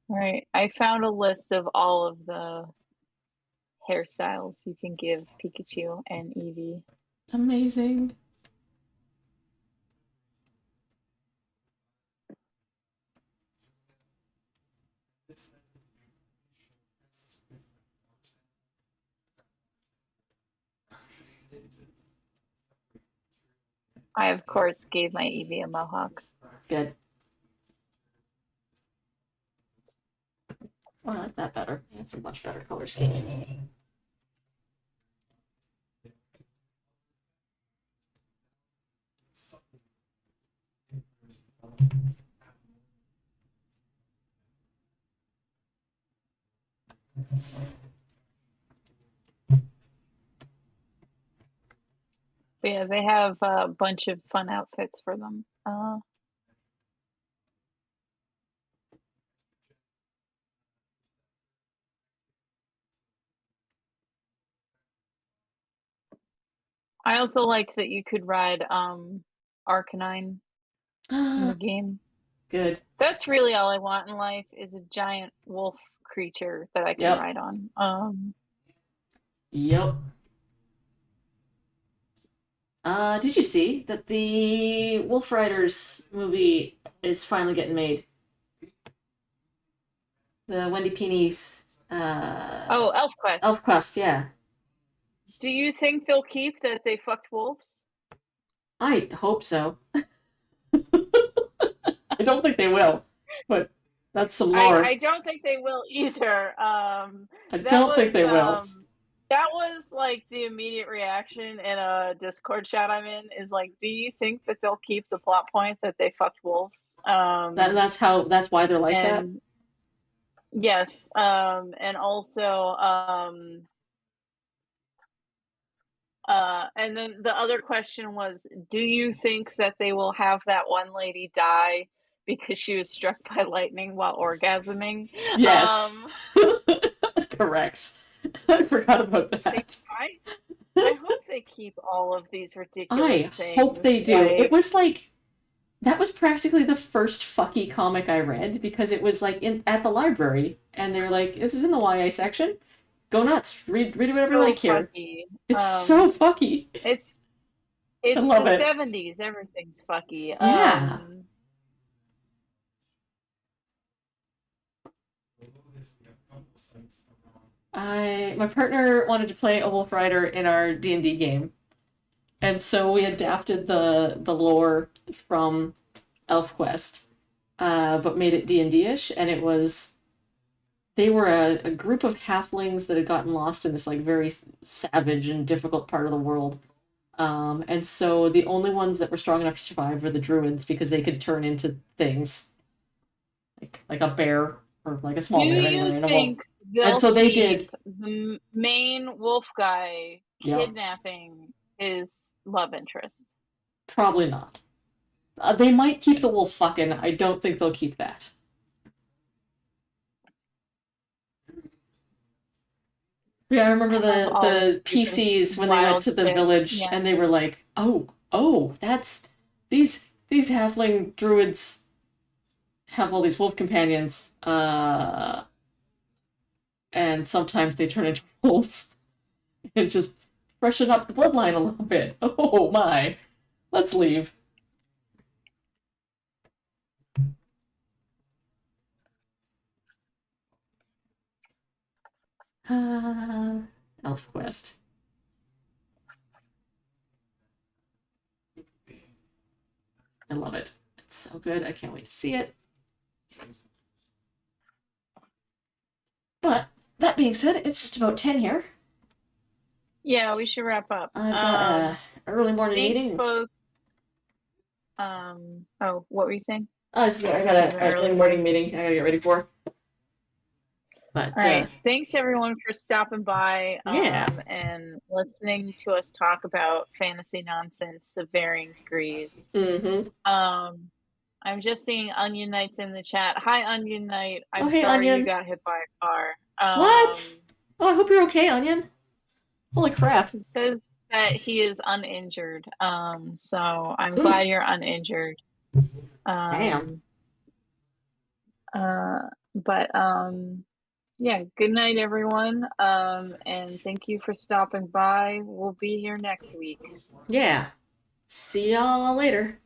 Right. I found a list of all of the hairstyles you can give Pikachu and Eevee. Amazing. I, of course, gave my Eevee a mohawk. Good. Oh, I like that better. That's a much better color scheme. But yeah, they have a bunch of fun outfits for them. I also like that you could ride Arcanine in the game. Good. That's really all I want in life is a giant wolf creature that I can Yep. ride on. Yep. Did you see that the Wolf Riders movie is finally getting made? The Wendy Pini's Oh, Elf Quest. Elf Quest, yeah. Do you think they'll keep that they fucked wolves? I hope so. I don't think they will, but that's some I lore. don't think they will either. I That don't think was they will. that was like the immediate reaction in a Discord chat I'm in is like, do you think that they'll keep the plot point that they fucked wolves? That's why they're like that. And yes, and also and then the other question was, do you think that they will have that one lady die because she was struck by lightning while orgasming? Yes. Correct. I forgot about They, that. I hope they keep all of these I ridiculous hope things. they do. It was like that was practically the first fucky comic I read because it was like in at the library and they were like, "This is in the YA section. Go nuts. Read whatever you so like here." fucky. It's so fucky. It's I it's love the it. 70s. Everything's fucky. Yeah. My partner wanted to play a Wolf Rider in our D&D game. And so we adapted the lore from ElfQuest, but made it D&D-ish, and it was they were a group of halflings that had gotten lost in this like very savage and difficult part of the world. And so the only ones that were strong enough to survive were the druids because they could turn into things like a bear or like a Do small bear you anyway, and a wolf. think And they'll so they keep did. the main wolf guy Yep, kidnapping his love interest? probably not. They might keep the wolf fucking. I don't think they'll keep that. Yeah, I remember I have all the these PCs when they went wild to the shit. village Yeah. and they were like, "Oh, that's these halfling druids have all these wolf companions, and sometimes they turn into wolves and just freshen up the bloodline a little bit. Oh my, let's leave." Uh, ElfQuest. I love it. It's so good. I can't wait to see it. But that being said, it's just about 10 here. Yeah, we should wrap up. I've got a early morning Thanks, meeting. folks. Oh, what were you saying? I got You have an an early early morning morning. meeting I gotta get ready for. But All right. Thanks everyone for stopping by yeah. and listening to us talk about fantasy nonsense of varying degrees. Mm-hmm. Um, I'm just seeing Onion Knight's in the chat. Hi, Onion Knight. Oh, I'm hey, sorry you Onion. got hit by a car. What? Oh, I hope you're okay, Onion. Holy crap. He says that he is uninjured. So I'm glad Oof. you're uninjured. Damn. Um, but yeah, good night, everyone. And thank you for stopping by. We'll be here next week. Yeah. See y'all later.